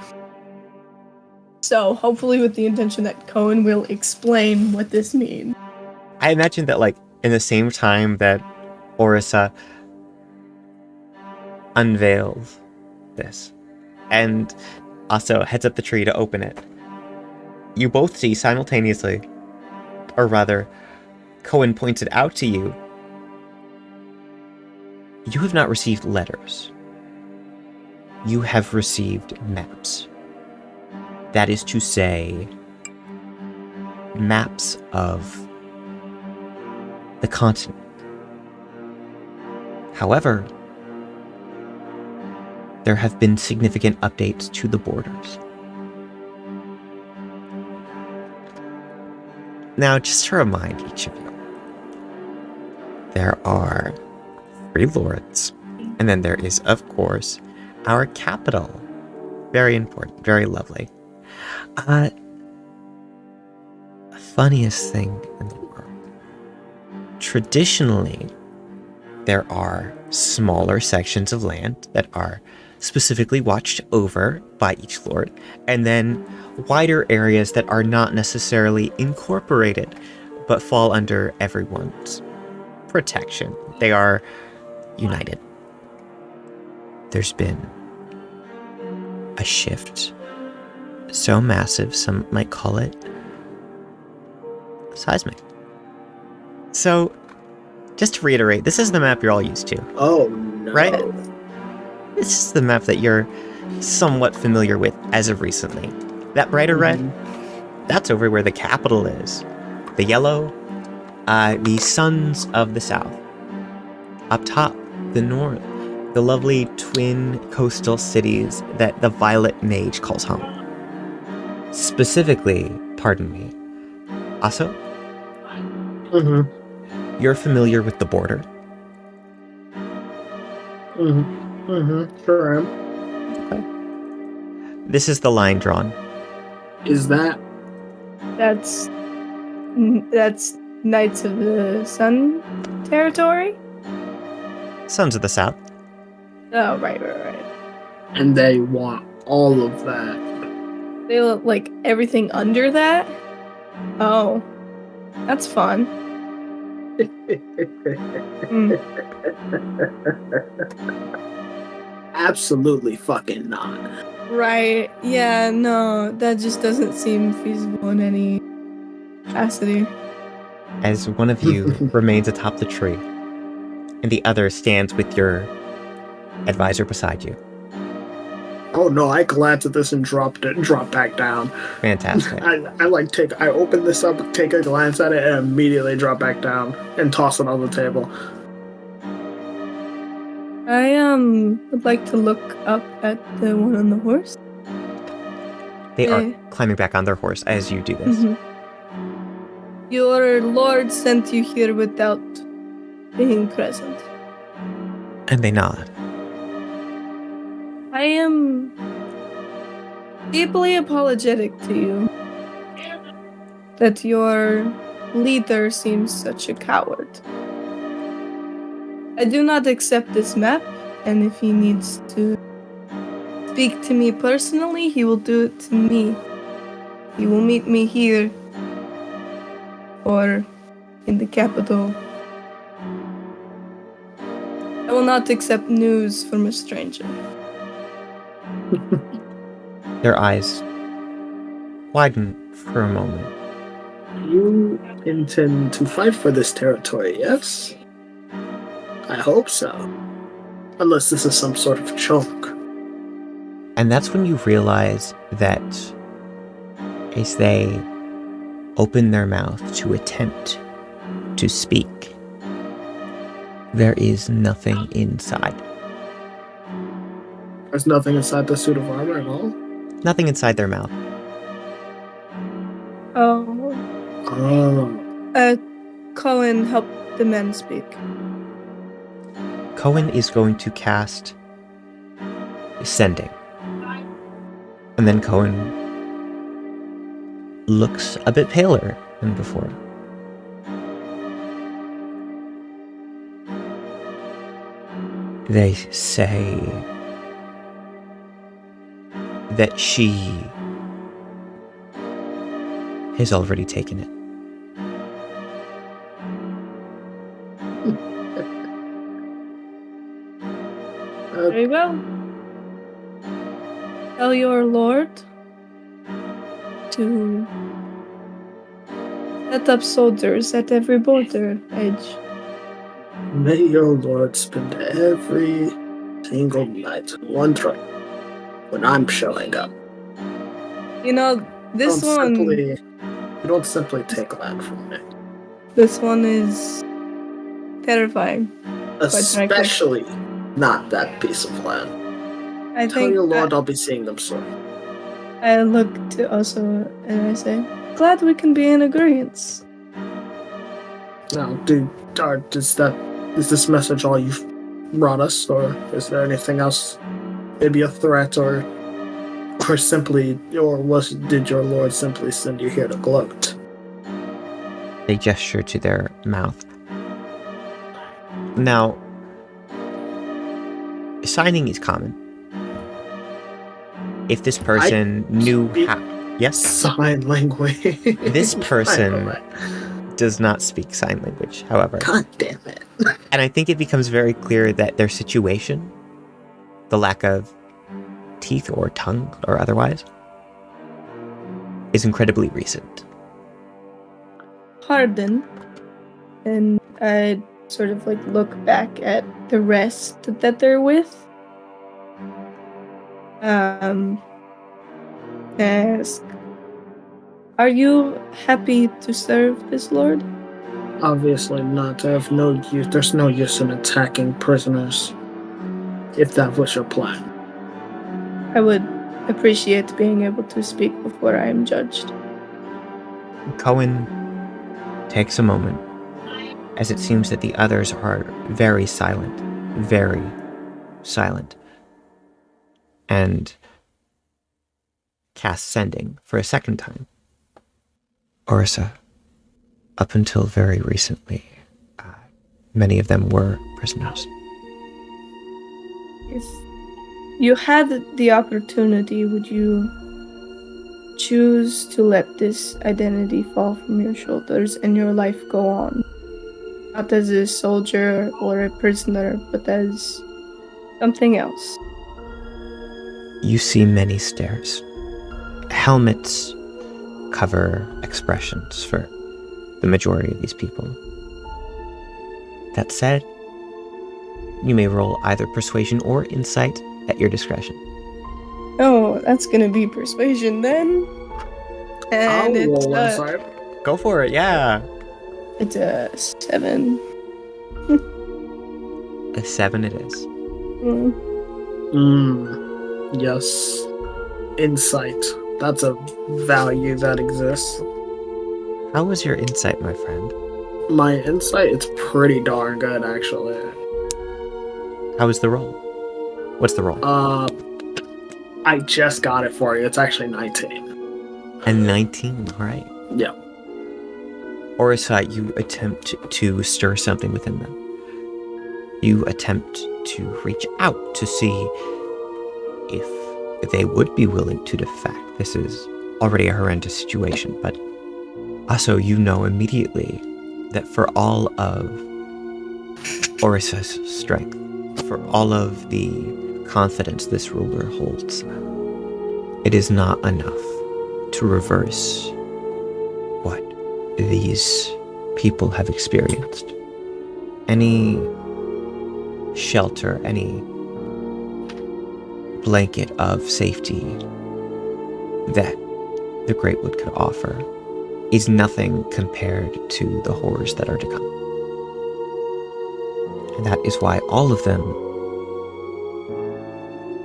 So hopefully with the intention that Cohen will explain what this means.
I imagine that, like, in the same time that Orsa unveils this and also heads up the tree to open it, you both see simultaneously, or rather, Cohen points it out to you. You have not received letters. You have received maps. That is to say, maps of the continent. However, there have been significant updates to the borders. Now, just to remind each of you, there are 3 lords, and then there is, of course, our capital. Very important, very lovely. Funniest thing in the world. Traditionally, there are smaller sections of land that are specifically watched over by each lord, and then wider areas that are not necessarily incorporated, but fall under everyone's protection. They are united. There's been a shift so massive, some might call it seismic. So, just to reiterate, this is the map you're all used to,
Oh no!
right? This is the map that you're somewhat familiar with as of recently. That brighter red, that's over where the capital is. The yellow, the Sons of the South. Up top, the north, the lovely twin coastal cities that the Violet Mage calls home. Specifically, pardon me, Aso, you're familiar with the border?
Sure am.
Okay. This is the line drawn.
Is that?
That's Knights of the Sun territory?
Sons of the South.
Oh, right.
And they want all of that.
They look like everything under that? Oh. That's fun.
Absolutely fucking not.
Right. Yeah, no, that just doesn't seem feasible in any capacity.
As one of you remains atop the tree, and the other stands with your advisor beside you.
Oh no! I glance at this and drop back down.
Fantastic.
I open this up, take a glance at it, and immediately drop back down and toss it on the table.
I would like to look up at the one on the horse.
They are climbing back on their horse as you do this.
Mm-hmm. Your lord sent you here without being present.
And they nod.
I am deeply apologetic to you that your leader seems such a coward. I do not accept this map, and if he needs to speak to me personally, he will do it to me. He will meet me here or in the capital. I will not accept news from a stranger.
Their eyes widen for a moment.
You intend to fight for this territory, yes? I hope so. Unless this is some sort of joke.
And that's when you realize that as they open their mouth to attempt to speak, there is nothing inside.
There's nothing inside the suit of armor at all?
Nothing inside their mouth.
Oh.
Cohen, help the men speak.
Cohen is going to cast Sending. And then Cohen looks a bit paler than before.
They say
that she has already taken it.
Very well. Tell your lord to set up soldiers at every border edge.
May your lord spend every single night wondering when I'm showing up.
You know, this
You don't simply take that from me.
this one is terrifying. frankly.
Especially not that piece of land.
I
Tell
think
your lord I'll be seeing them soon.
I look to also and I say, glad we can be in agreement.
Now, is this message all you've brought us, or is there anything else? Maybe a threat, or did your lord simply send you here to gloat?
They gesture to their mouth. Now, signing is common. If this person knew how... Yes?
Sign language.
This person
By the way.
does not speak sign language, however.
God damn it.
And I think it becomes very clear that their situation, the lack of teeth or tongue or otherwise, is incredibly recent.
Pardon. And I sort of like look back at the rest that they're with. Ask, are you happy to serve this lord?
Obviously not. I have no use. There's no use in attacking prisoners, if that was your plan.
I would appreciate being able to speak before I am judged.
Cohen takes a moment, as it seems that the others are very silent, and casts sending for a second time. Orsa, up until very recently, many of them were prisoners.
If you had the opportunity, would you choose to let this identity fall from your shoulders and your life go on? Not as a soldier or a prisoner, but as something else.
You see many stares. Helmets cover expressions for the majority of these people. That said, you may roll either persuasion or insight at your discretion.
Oh, that's gonna be persuasion then. And
I'll roll inside.
Go for it, yeah.
It's a 7.
A 7 it is.
Yes. Insight. That's a value that exists.
How was your insight, my friend?
My insight, it's pretty darn good, actually.
How was the roll? What's the roll?
I just got it for you. It's actually 19.
And 19, alright.
Yeah.
Orsa, you attempt to stir something within them. You attempt to reach out to see if they would be willing to defect. This is already a horrendous situation, but also you know immediately that for all of Orsa's strength, for all of the confidence this ruler holds, it is not enough to reverse what these people have experienced. Any shelter, any blanket of safety that the Great Wood could offer is nothing compared to the horrors that are to come. And that is why all of them,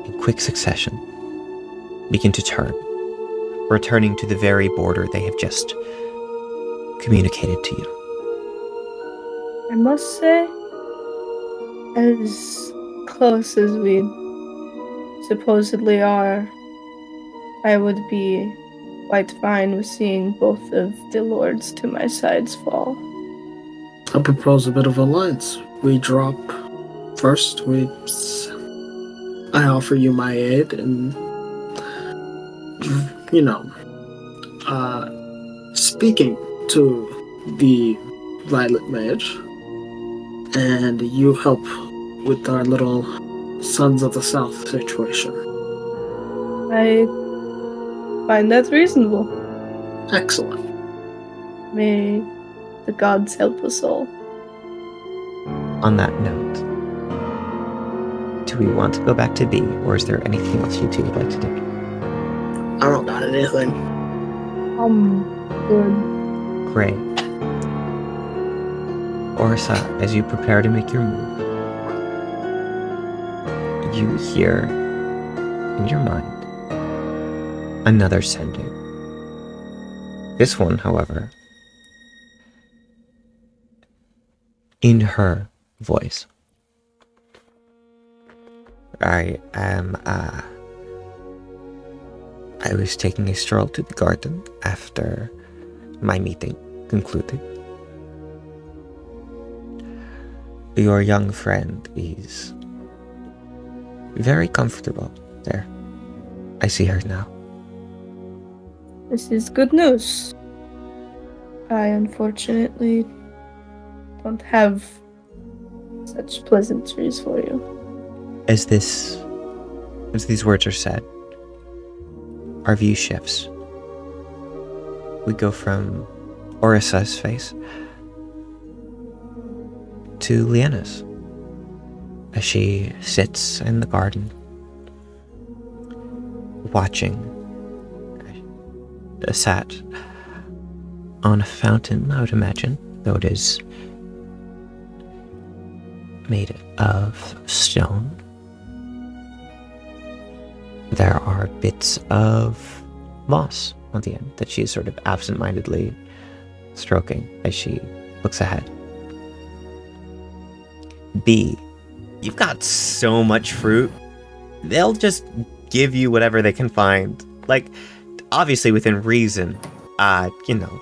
in quick succession, begin to turn, returning to the very border they have just communicated to you.
I must say, as close as we supposedly are, I would be quite fine with seeing both of the lords to my sides fall.
I propose a bit of alliance. We drop first. I offer you my aid, and you know, speaking to the Violet Mage, and you help with our little Sons of the South situation.
I find that reasonable.
Excellent.
May the gods help us all.
On that note, do we want to go back to B, or is there anything else you two would like to do?
I don't got anything.
Good.
Great. Orsa, as you prepare to make your move, you hear in your mind another sending. This one, however, in her voice. I was taking a stroll to the garden after my meeting concluded. Your young friend is very comfortable there. I see her now.
This is good news. I unfortunately don't have such pleasantries for you.
As these words are said, our view shifts. We go from Orsa's face to Leanna's as she sits in the garden, watching, sat on a fountain, I would imagine, though it is made of stone. There are bits of moss on the end that she is sort of absent-mindedly stroking as she looks ahead. B, you've got so much fruit. They'll just give you whatever they can find. Like, obviously within reason.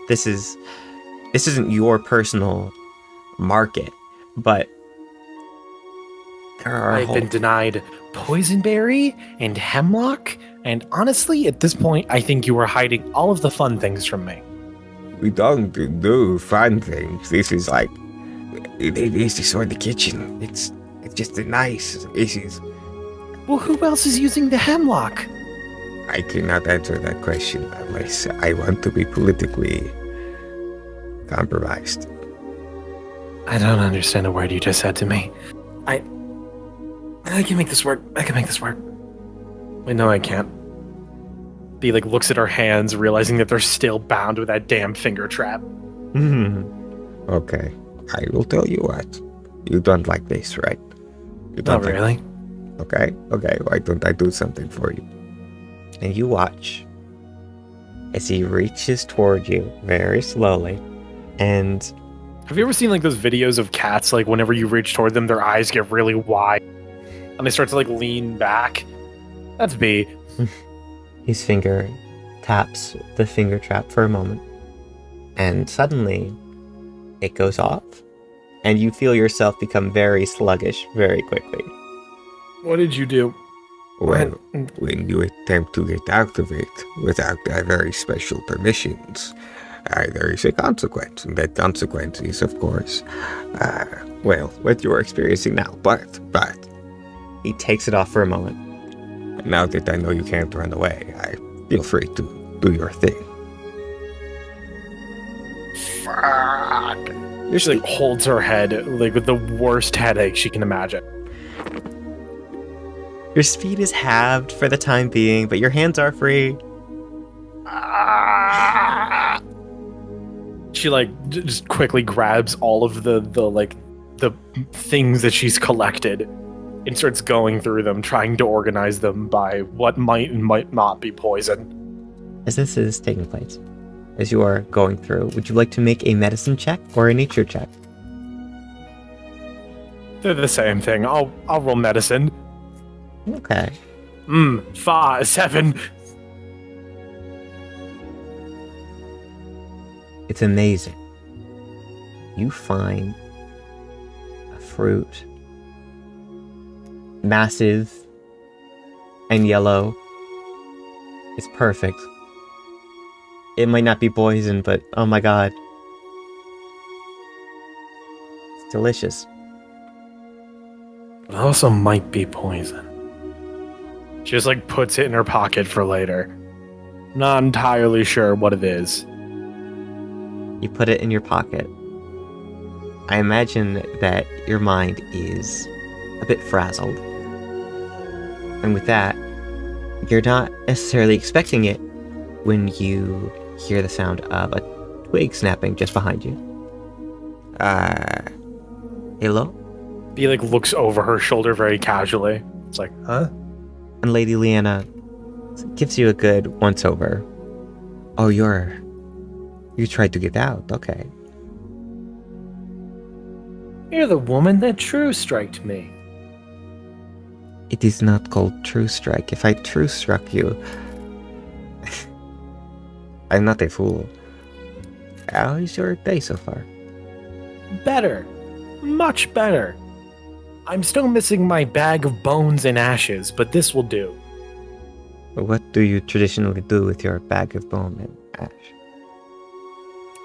This isn't your personal market, but there are
I've been denied poisonberry and hemlock, and honestly, at this point, I think you are hiding all of the fun things from me.
We don't do fun things. This is like, this is for the kitchen. It's just a nice. This is.
Well, who else is using the hemlock?
I cannot answer that question unless I want to be politically compromised.
I don't understand a word you just said to me. I can make this work. I can make this work. Wait, no, I can't. Bee looks at her hands, realizing that they're still bound with that damn finger trap.
Okay, I will tell you what. You don't like this, right? You
Not really.
Okay, why don't I do something for you?
And you watch as he reaches toward you very slowly, and
Have you ever seen those videos of cats, whenever you reach toward them, their eyes get really wide and they start to lean back? That's B.
his finger taps the finger trap for a moment, and suddenly it goes off, and you feel yourself become very sluggish very quickly.
What did you do?
Well, when you attempt to get out of it without very special permissions, there is a consequence, and that consequence is, of course, what you're experiencing now. But
He takes it off for a moment.
now that I know you can't run away, I feel free to do your thing.
Fuck. She holds her head with the worst headache she can imagine.
Your speed is halved for the time being, but your hands are free.
She just quickly grabs all of the things that she's collected and starts going through them, trying to organize them by what might and might not be poison.
As this is taking place, as you are going through, would you like to make a medicine check or a nature check?
They're the same thing. I'll roll medicine.
Okay.
7.
It's amazing. You find a fruit, massive and yellow, It's perfect. It might not be poison, but oh my god. It's delicious.
It also might be poison. She just like puts it in her pocket for later. Not entirely sure what it is.
You put it in your pocket. I imagine that your mind is a bit frazzled. And with that, you're not necessarily expecting it when you hear the sound of a twig snapping just behind you. Hello?
He like looks over her shoulder very casually. It's like, huh?
And Lady Leanna gives you a good once-over. Oh, you tried to get out, okay.
You're the woman that true striked me.
It is not called true strike. If I true struck you, I'm not a fool. How is your day so far?
Better. Much better. I'm still missing my bag of bones and ashes, but this will do.
What do you traditionally do with your bag of bone and ash?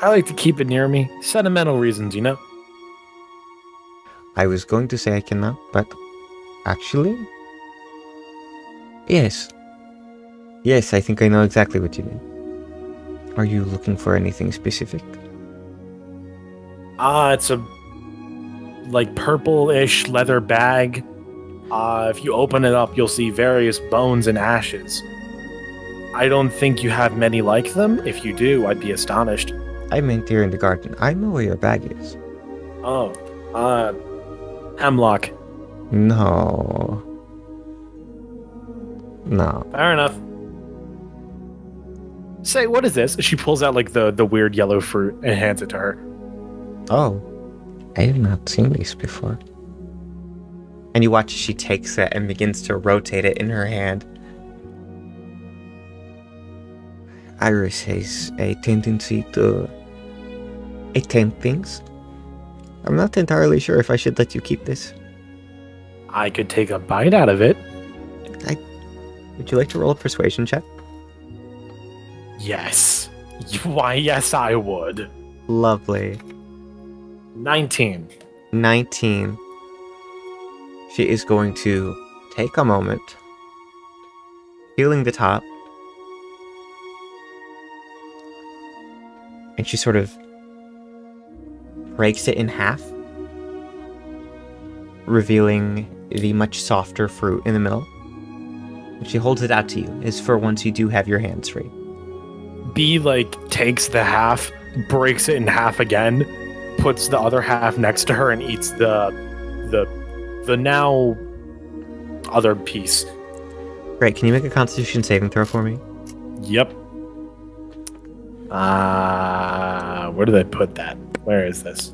I like to keep it near me. Sentimental reasons, you know?
I was going to say I cannot, but actually, yes. Yes, I think I know exactly what you mean. Are you looking for anything specific?
It's a like purple-ish leather bag. If you open it up, you'll see various bones and ashes. I don't think you have many like them. If you do, I'd be astonished.
I meant here in the garden. I know where your bag is.
Oh, hemlock.
No. No.
Fair enough. Say, what is this? She pulls out like the weird yellow fruit and hands it to her.
Oh. I have not seen this before. And you watch as she takes it and begins to rotate it in her hand. Iris has a tendency to attempt things. I'm not entirely sure if I should let you keep this.
I could take a bite out of it.
Would you like to roll a persuasion check?
Yes. Why, yes, I would.
Lovely.
19.
19. She is going to take a moment, feeling the top, and she sort of breaks it in half, revealing the much softer fruit in the middle. And she holds it out to you, as for once you do have your hands free.
B like takes the half, breaks it in half again, puts the other half next to her, and eats the now other piece.
Great, can you make a Constitution saving throw for me?
Yep. Where did I put that? Where is this?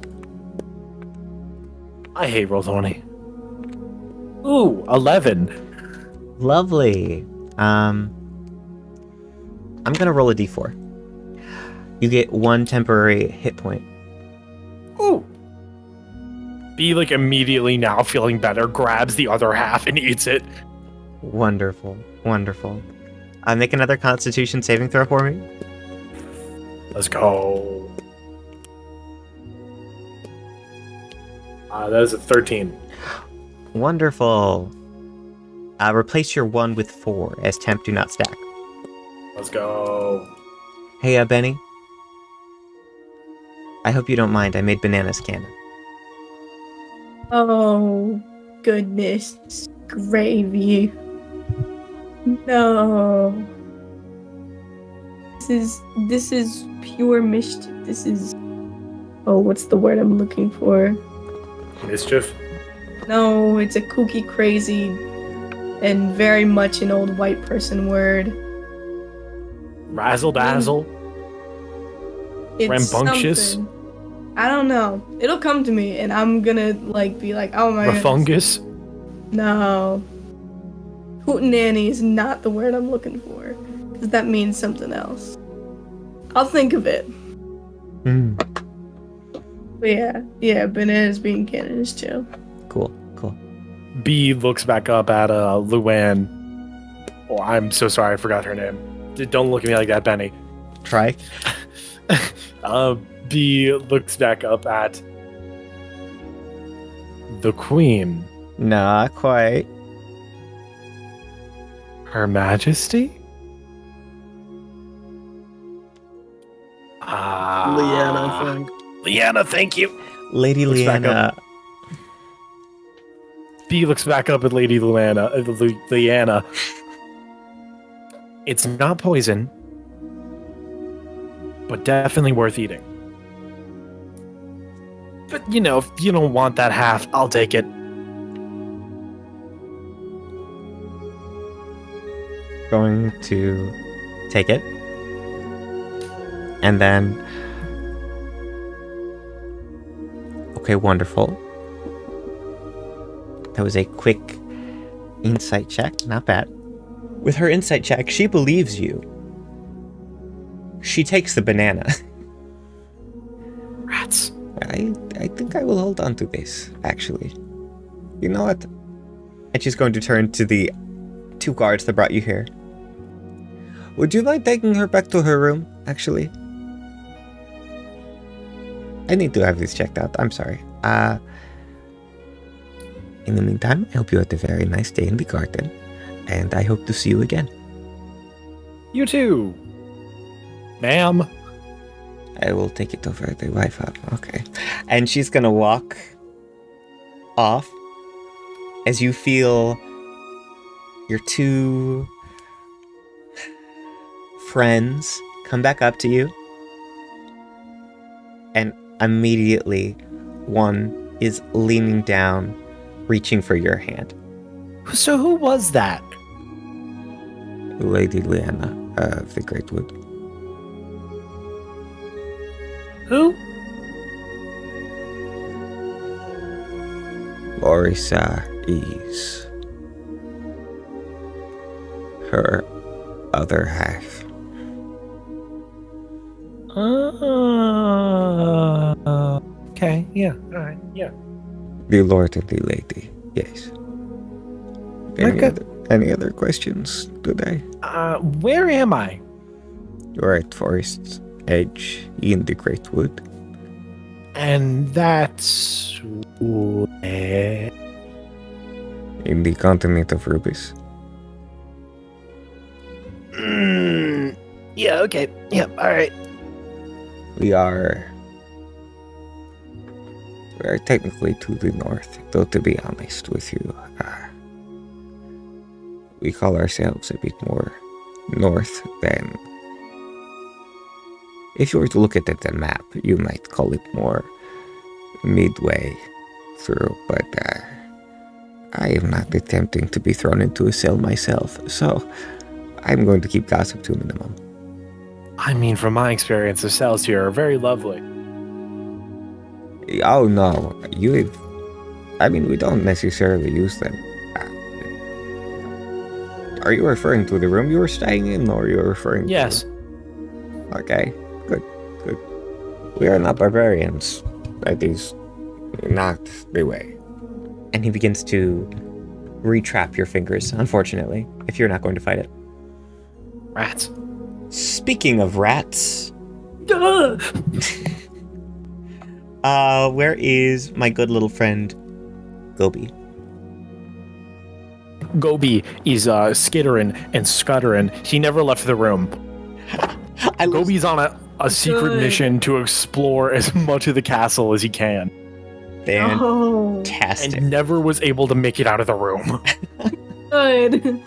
I hate Roll20. Ooh, 11.
Lovely. I'm gonna roll a d4. You get 1 temporary hit point.
Ooh. B like immediately now feeling better, grabs the other half and eats it.
Wonderful, wonderful. Make another Constitution saving throw for me.
Let's go. That is a 13.
Wonderful. Replace your 1 with 4, as temp do not stack.
Let's go.
Hey, Benny. I hope you don't mind, I made bananas canon.
Oh, goodness. Gravy. No. This is pure mischief. This is... Oh, what's the word I'm looking for?
Mischief?
No, it's a kooky, crazy, and very much an old white person word.
Razzle dazzle?
It's
Rambunctious?
something. I don't know. It'll come to me, and I'm gonna be like, oh my god.
Rafungus?
No. Hootenanny is not the word I'm looking for. Because that means something else. I'll think of it. But yeah, bananas being canon is chill.
Cool.
B looks back up at Luann. Oh, I'm so sorry, I forgot her name. Don't look at me like that, Benny.
Try.
B looks back up at the Queen.
Not quite.
Her Majesty?
Leanna, I think.
Leanna, thank you.
Lady
Looks back
Leanna.
B looks back up at Lady Leanna. It's not poison, but definitely worth eating. But, if you don't want that half, I'll take it.
Going to take it. And then... Okay, wonderful. That was a quick insight check. Not bad. With her insight check, she believes you. She takes the banana.
Rats.
I think I will hold on to this, actually. You know what? And she's going to turn to the 2 guards that brought you here. Would you mind taking her back to her room, actually? I need to have this checked out. I'm sorry. In the meantime, I hope you had a very nice day in the garden. And I hope to see you again.
You too. Ma'am.
I will take it over the Wi-Fi. Okay. And she's gonna walk off as you feel your 2 friends come back up to you. And immediately one is leaning down, reaching for your hand.
So who was that?
Lady Leanna of the Great Wood.
Who?
Orsa is her other half.
Okay, yeah, alright, yeah.
The Lord and the Lady, yes. Any other questions today?
Where am I?
You're at Forest's Edge in the Great Wood.
And that's where?
In the continent of Rubeus.
Yeah, okay. Yeah, alright.
We are technically to the north, though to be honest with you, we call ourselves a bit more north than... If you were to look at the map, you might call it more midway through, but I am not attempting to be thrown into a cell myself, so I'm going to keep gossip to a minimum.
I mean, from my experience, the cells here are very lovely.
Oh no, we don't necessarily use them. Are you referring to the room you were staying in, or are you referring
Yes.
Okay, good. We are not barbarians. That is not the way.
And he begins to retrap your fingers, unfortunately, if you're not going to fight it.
Rats.
Speaking of rats,
Duh!
where is my good little friend Gobi?
Gobi is skittering and scuttering. He never left the room. Gobi's on a secret
Good.
mission to explore as much of the castle as he can.
Fantastic.
And never was able to make it out of the room.
Good.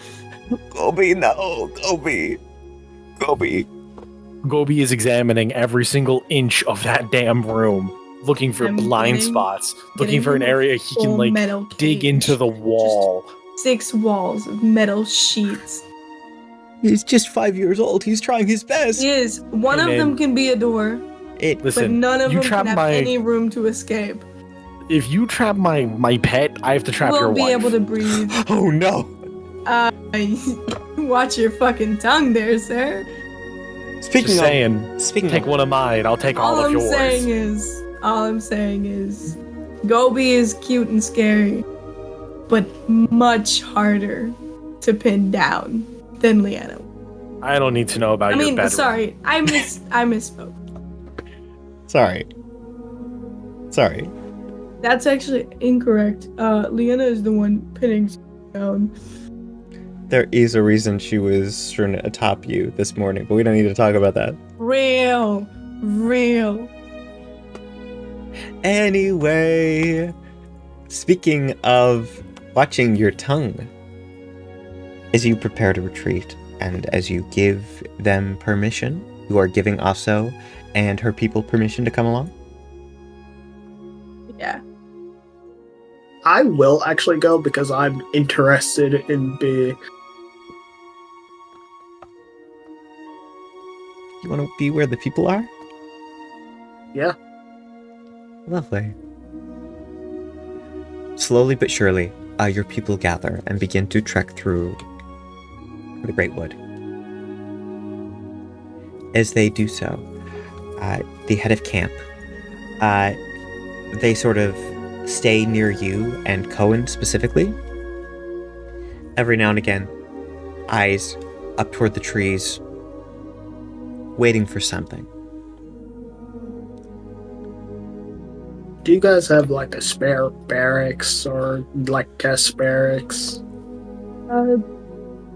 Gobi, no, Gobi.
Gobi is examining every single inch of that damn room, looking for
I'm
blind
getting-
spots, looking
getting
for an
him a
area he can
full metal
dig
cage.
into the wall.
6 walls of metal sheets.
He's just 5 years old. He's trying his best.
Yes, one
Hey,
of
man.
them can be a door,
It
Listen,
but none of
you
them
trap
can have
my
any room to escape.
if you trap my pet, I have to trap your
Won't be
wife.
able to breathe.
Oh no.
Watch your fucking tongue there, sir.
Speaking
Just
of
saying,
speaking
take
of
one of mine. I'll take all of yours.
All I'm saying is, Gobi is cute and scary, but much harder to pin down than Leanna.
I don't need to know about
I
your
mean,
bedroom.
sorry, I misspoke.
Sorry.
That's actually incorrect. Leanna is the one pinning down.
There is a reason she was strewn atop you this morning, but we don't need to talk about that.
Real.
Anyway, speaking of watching your tongue, as you prepare to retreat and as you give them permission, you are giving Aso and her people permission to come along?
Yeah.
I will actually go because I'm interested in being.
You want to be where the people are?
Yeah.
Lovely. Slowly but surely, your people gather and begin to trek through the Great Wood. As they do so, the head of camp, they sort of stay near you and Cohen specifically. Every now and again, eyes up toward the trees, waiting for something.
Do you guys have like a spare barracks or like guest barracks?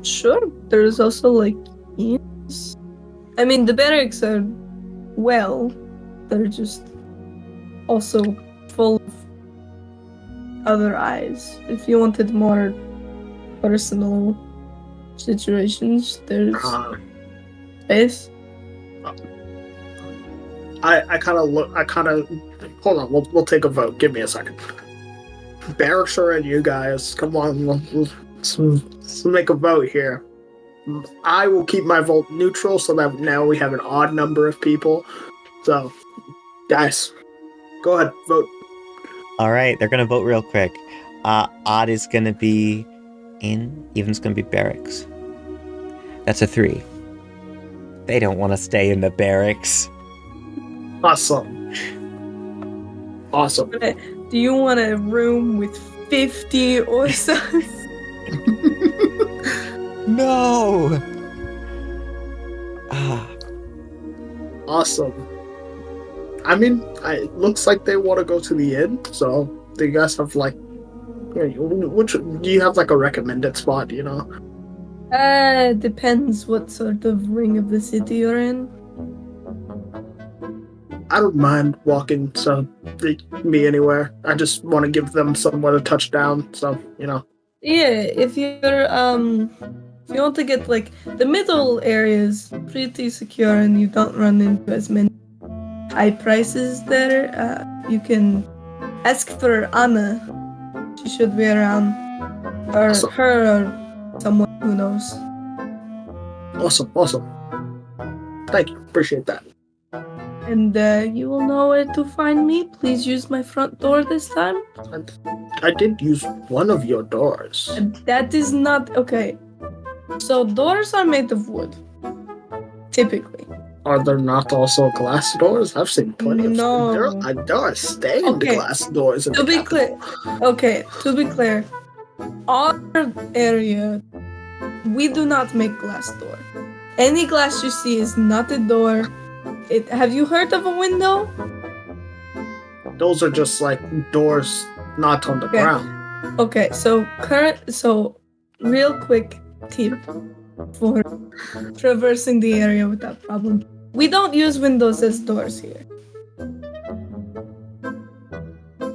Sure. There's also like inns. I mean, the barracks are they're just also full of other eyes. If you wanted more personal situations, there's space.
I kind of hold on. We'll take a vote. Give me a second. Barracks are in you guys. Come on, let's make a vote here. I will keep my vote neutral so that now we have an odd number of people. So, guys, go ahead, vote.
All right, they're gonna vote real quick. Odd is gonna be in, even's gonna be barracks. That's a 3. They don't want to stay in the barracks.
Awesome.
Do you want a room with 50 Orsas?
No!
Awesome. I mean, it looks like they want to go to the inn, so do you guys have like, which do you have like a recommended spot, you know?
Depends what sort of ring of the city you're in.
I don't mind walking, so me anywhere. I just want to give them somewhere to touch down, so, you know.
Yeah, if you want to get like the middle area is pretty secure and you don't run into as many high prices there, you can ask for Anna. She should be around, or
Awesome.
her or someone who knows.
Awesome. Thank you. Appreciate that.
And you will know where to find me. Please use my front door this time.
I did use one of your doors.
And that is not okay. So doors are made of wood, typically.
Are there not also glass doors? I've seen plenty of
No.
There are stained
Okay.
glass doors in
To
the
be
capital.
to be clear, our area, we do not make glass door. Any glass you see is not a door. Have you heard of a window?
Those are just like doors not on the
Okay.
ground.
Okay, so real quick tip for traversing the area without problem. We don't use windows as doors here.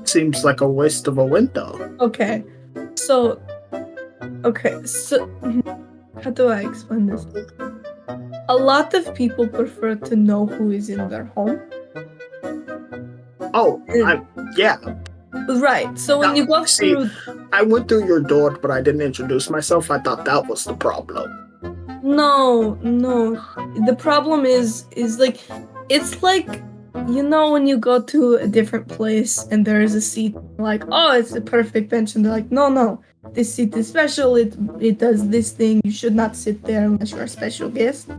Seems like a waste of a window.
Okay, so how do I explain this? A lot of people prefer to know who is in their home.
Oh, yeah.
Right, so when you go
See,
through...
I went through your door, but I didn't introduce myself. I thought that was the problem.
No. The problem is like, it's like, you know, when you go to a different place and there is a seat, like, oh, it's the perfect bench, and they're like, no, this seat is special, it does this thing, you should not sit there unless you're a special guest.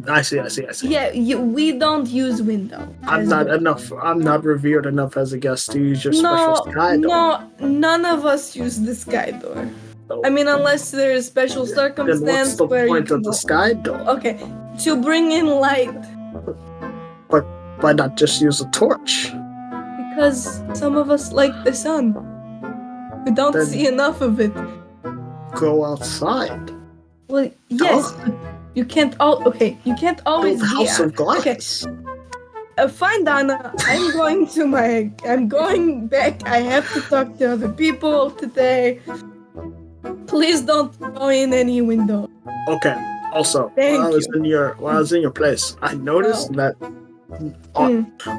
I see.
Yeah, we don't use window.
I'm not revered enough as a guest to use your special sky door.
No, none of us use the sky door.
So,
I mean, unless there's special
then
circumstance
what's the
where
point
you
of
can
the sky dome?
Okay, to bring in light,
Why not just use a torch?
because some of us like the sun. We don't
Then-
see enough of it.
Go outside.
Well, yes,
Duh.
but you can't you can't always
Build
be
house of glass.
fine, Donna. I'm going back. I have to talk to other people today. Please don't throw in any window.
Okay. Also,
Thank
while I was in your place, I noticed that.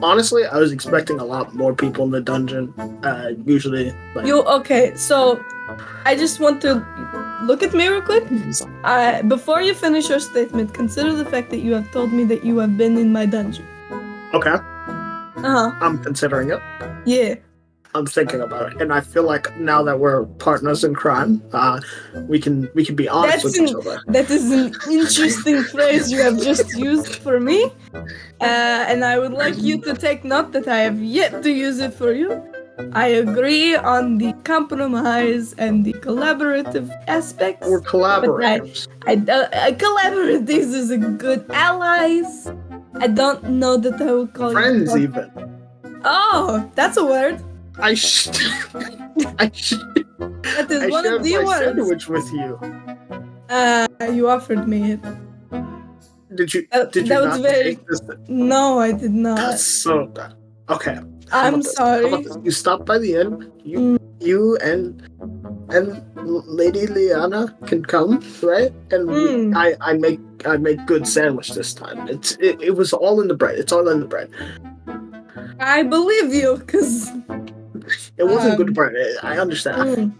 Honestly, I was expecting a lot more people in the dungeon. Usually, like,
So I just want to look at me real quick. Before you finish your statement, consider the fact that you have told me that you have been in my dungeon.
okay,
Uh-huh.
I'm considering it.
Yeah.
I'm thinking about it, and I feel like now that we're partners in crime, we can be honest with each other.
That is an interesting phrase you have just used for me. And I would like you to take note that I have yet to use it for you. I agree on the compromise and the collaborative aspects.
We're collaborators.
Collaboratives is a good allies. I don't know that I would call
Friends,
you.
even.
Oh, that's a word.
I should.
That is
I
one
shared
of the
my
words.
sandwich with you.
You offered me it.
Did you?
That
Did you
was
not
very-
take this?
No, I did not.
That's so bad. Okay. How
I'm
about this?
sorry.
How about this? You stop by the inn. You and Lady Liana can come, right? And I make good sandwich this time. It was all in the bread. It's all in the bread.
I believe you, cause
It wasn't good bread. I understand.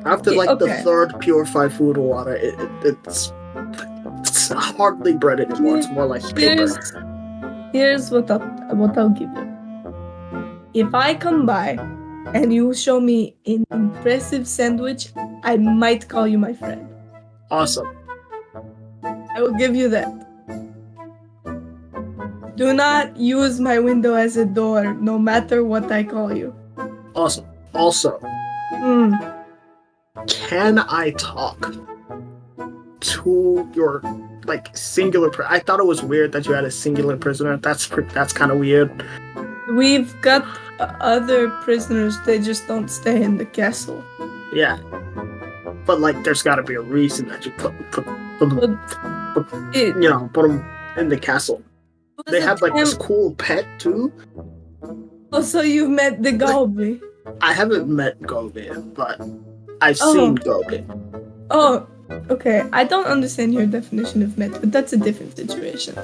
After like the
okay.
third purified food or water, it's hardly bread anymore. It's more like paper.
Here's what I'll give you. If I come by and you show me an impressive sandwich, I might call you my friend.
Awesome.
I will give you that. Do not use my window as a door, no matter what I call you.
Awesome. Also, can I talk to your like singular? I thought it was weird that you had a singular prisoner. That's kind of weird.
We've got other prisoners. They just don't stay in the castle.
Yeah, but like, there's got to be a reason that you put them in the castle. They have like this cool pet too.
Oh, so you've met the Gobi?
I haven't met Gobi, but I've seen Gobi.
Oh, okay. I don't understand your definition of met, but that's a different situation.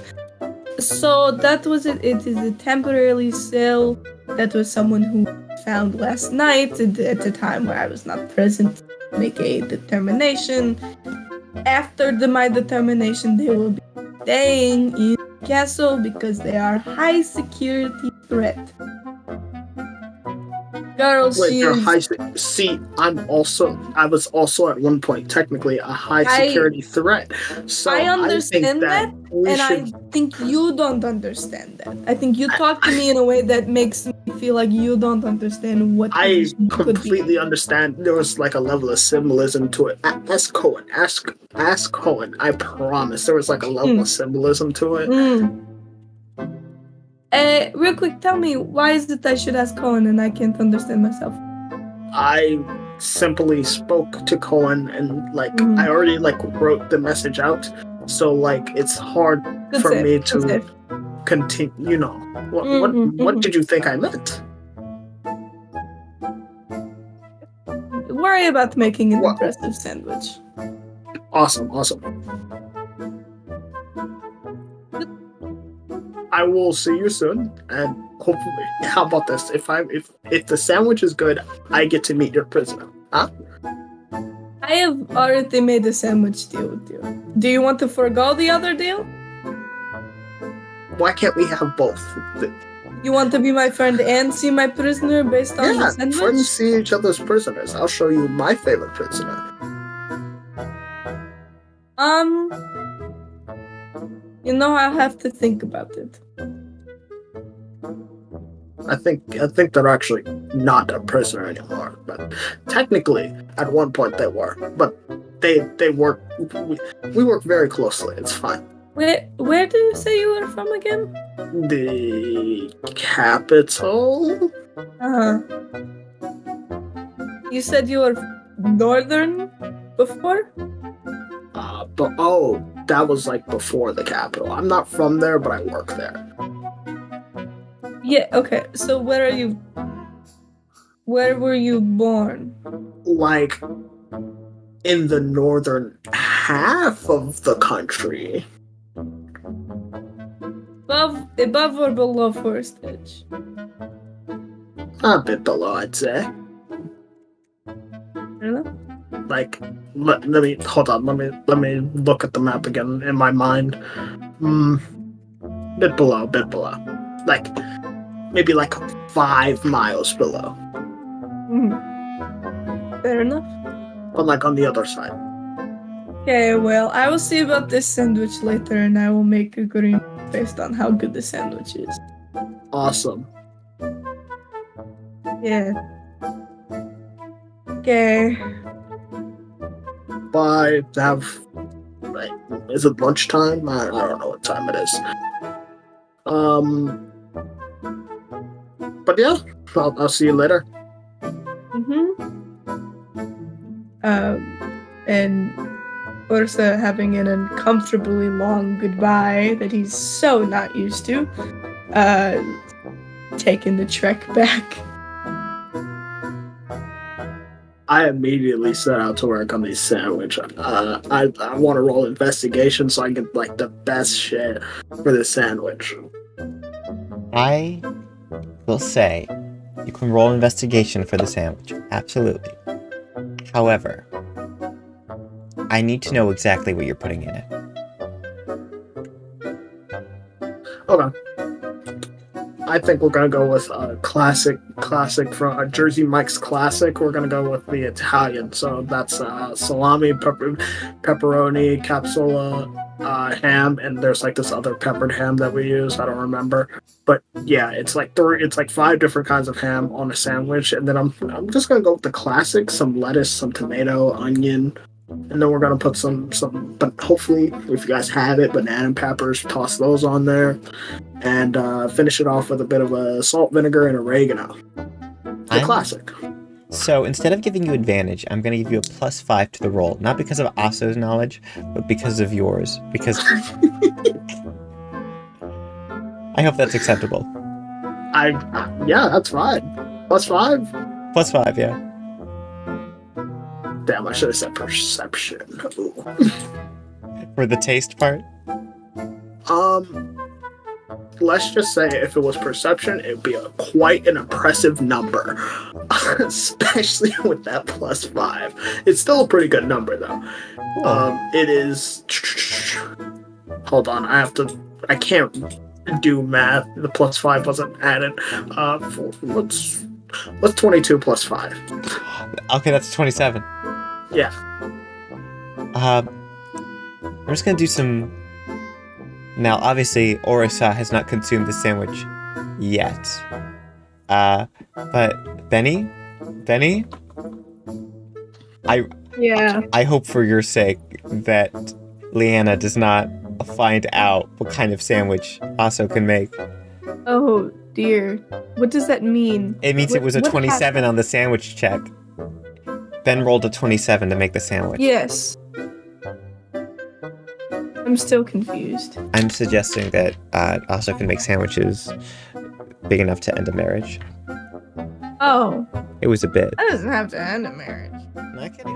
So that was it. It is a temporary sale. That was someone who found last night at the time where I was not present. Make a determination. After my determination, they will be staying in the castle because they are high security threat. Girl,
Wait, you're high. See, I was also at one point technically a high security threat. So
I understand that, and I think you don't understand that. I think you talk to me in a way that makes me feel like you don't understand what
I
could be.
completely understand. There was like a level of symbolism to it. Ask Cohen. Ask Cohen. I promise there was like a level of symbolism to it.
Real quick, tell me, why is it I should ask Cohen and I can't understand myself?
I simply spoke to Cohen and I already wrote the message out, so it's hard for me to continue. What did you think I meant?
Worry about making an impressive sandwich.
Awesome. I will see you soon, and hopefully, how about this? If the sandwich is good, I get to meet your prisoner. Huh?
I have already made a sandwich deal with you. Do you want to forgo the other deal?
Why can't we have both?
You want to be my friend and see my prisoner based on the sandwich?
Friends see each other's prisoners. I'll show you my favorite prisoner.
I'll have to think about it.
I think they're actually not a prisoner anymore. But technically, at one point they were. But they work. We work very closely. It's fine.
Where do you say you were from again?
The capital.
You said you were northern before?
But that was like before the capital. I'm not from there, but I work there.
Yeah, okay. So where were you born?
Like in the northern half of the country.
Above or below Forest Edge?
A bit below, I'd say.
I don't know.
Like, let me hold on. Let me look at the map again in my mind. Bit below. Like, maybe like 5 miles below.
Fair enough.
But like on the other side.
Okay, well, I will see about this sandwich later, and I will make a green based on how good the sandwich is.
Awesome.
Yeah. Okay.
Bye. Like, is it lunchtime? I don't know what time it is. But yeah, I'll see you later.
And Orsa having an uncomfortably long goodbye that he's so not used to, taking the trek back.
I immediately set out to work on these sandwich. I want to roll investigation so I get like the best shit for this sandwich.
I will say you can roll investigation for the sandwich. Absolutely. However, I need to know exactly what you're putting in it.
Okay. I think we're gonna go with a classic from Jersey Mike's classic. We're gonna go with the Italian. So that's salami, pepperoni, capsula, ham, and there's like this other peppered ham that we use. I don't remember, but yeah, it's like 5 different kinds of ham on a sandwich, and then I'm just gonna go with the classic: some lettuce, some tomato, onion. And then we're gonna put some, but hopefully, if you guys have it, banana peppers, toss those on there, and finish it off with a bit of salt, vinegar, and oregano. The classic.
So instead of giving you advantage, I'm going to give you a +5 to the roll, not because of Aso's knowledge, but because of yours. Because I hope that's acceptable.
Yeah, that's fine. +5.
+5, yeah.
Damn, I should have said perception. Ooh.
For the taste part?
Let's just say if it was perception, it'd be quite an impressive number. Especially with that +5. It's still a pretty good number, though.
Cool.
It is... Hold on, I can't do math. The +5 wasn't added. What's 22 plus 5?
Okay, that's 27.
Yeah.
We're just gonna do some... Now, obviously, Orsa has not consumed the sandwich yet. But Benni? I hope for your sake that Leanna does not find out what kind of sandwich Aso can make.
Oh, dear. What does that mean?
It means it was a 27 on the sandwich check. Ben rolled a 27 to make the sandwich.
Yes. I'm still confused.
I'm suggesting that Aso can make sandwiches big enough to end a marriage.
Oh.
It was a bit.
That doesn't have to end a marriage.
Not kidding.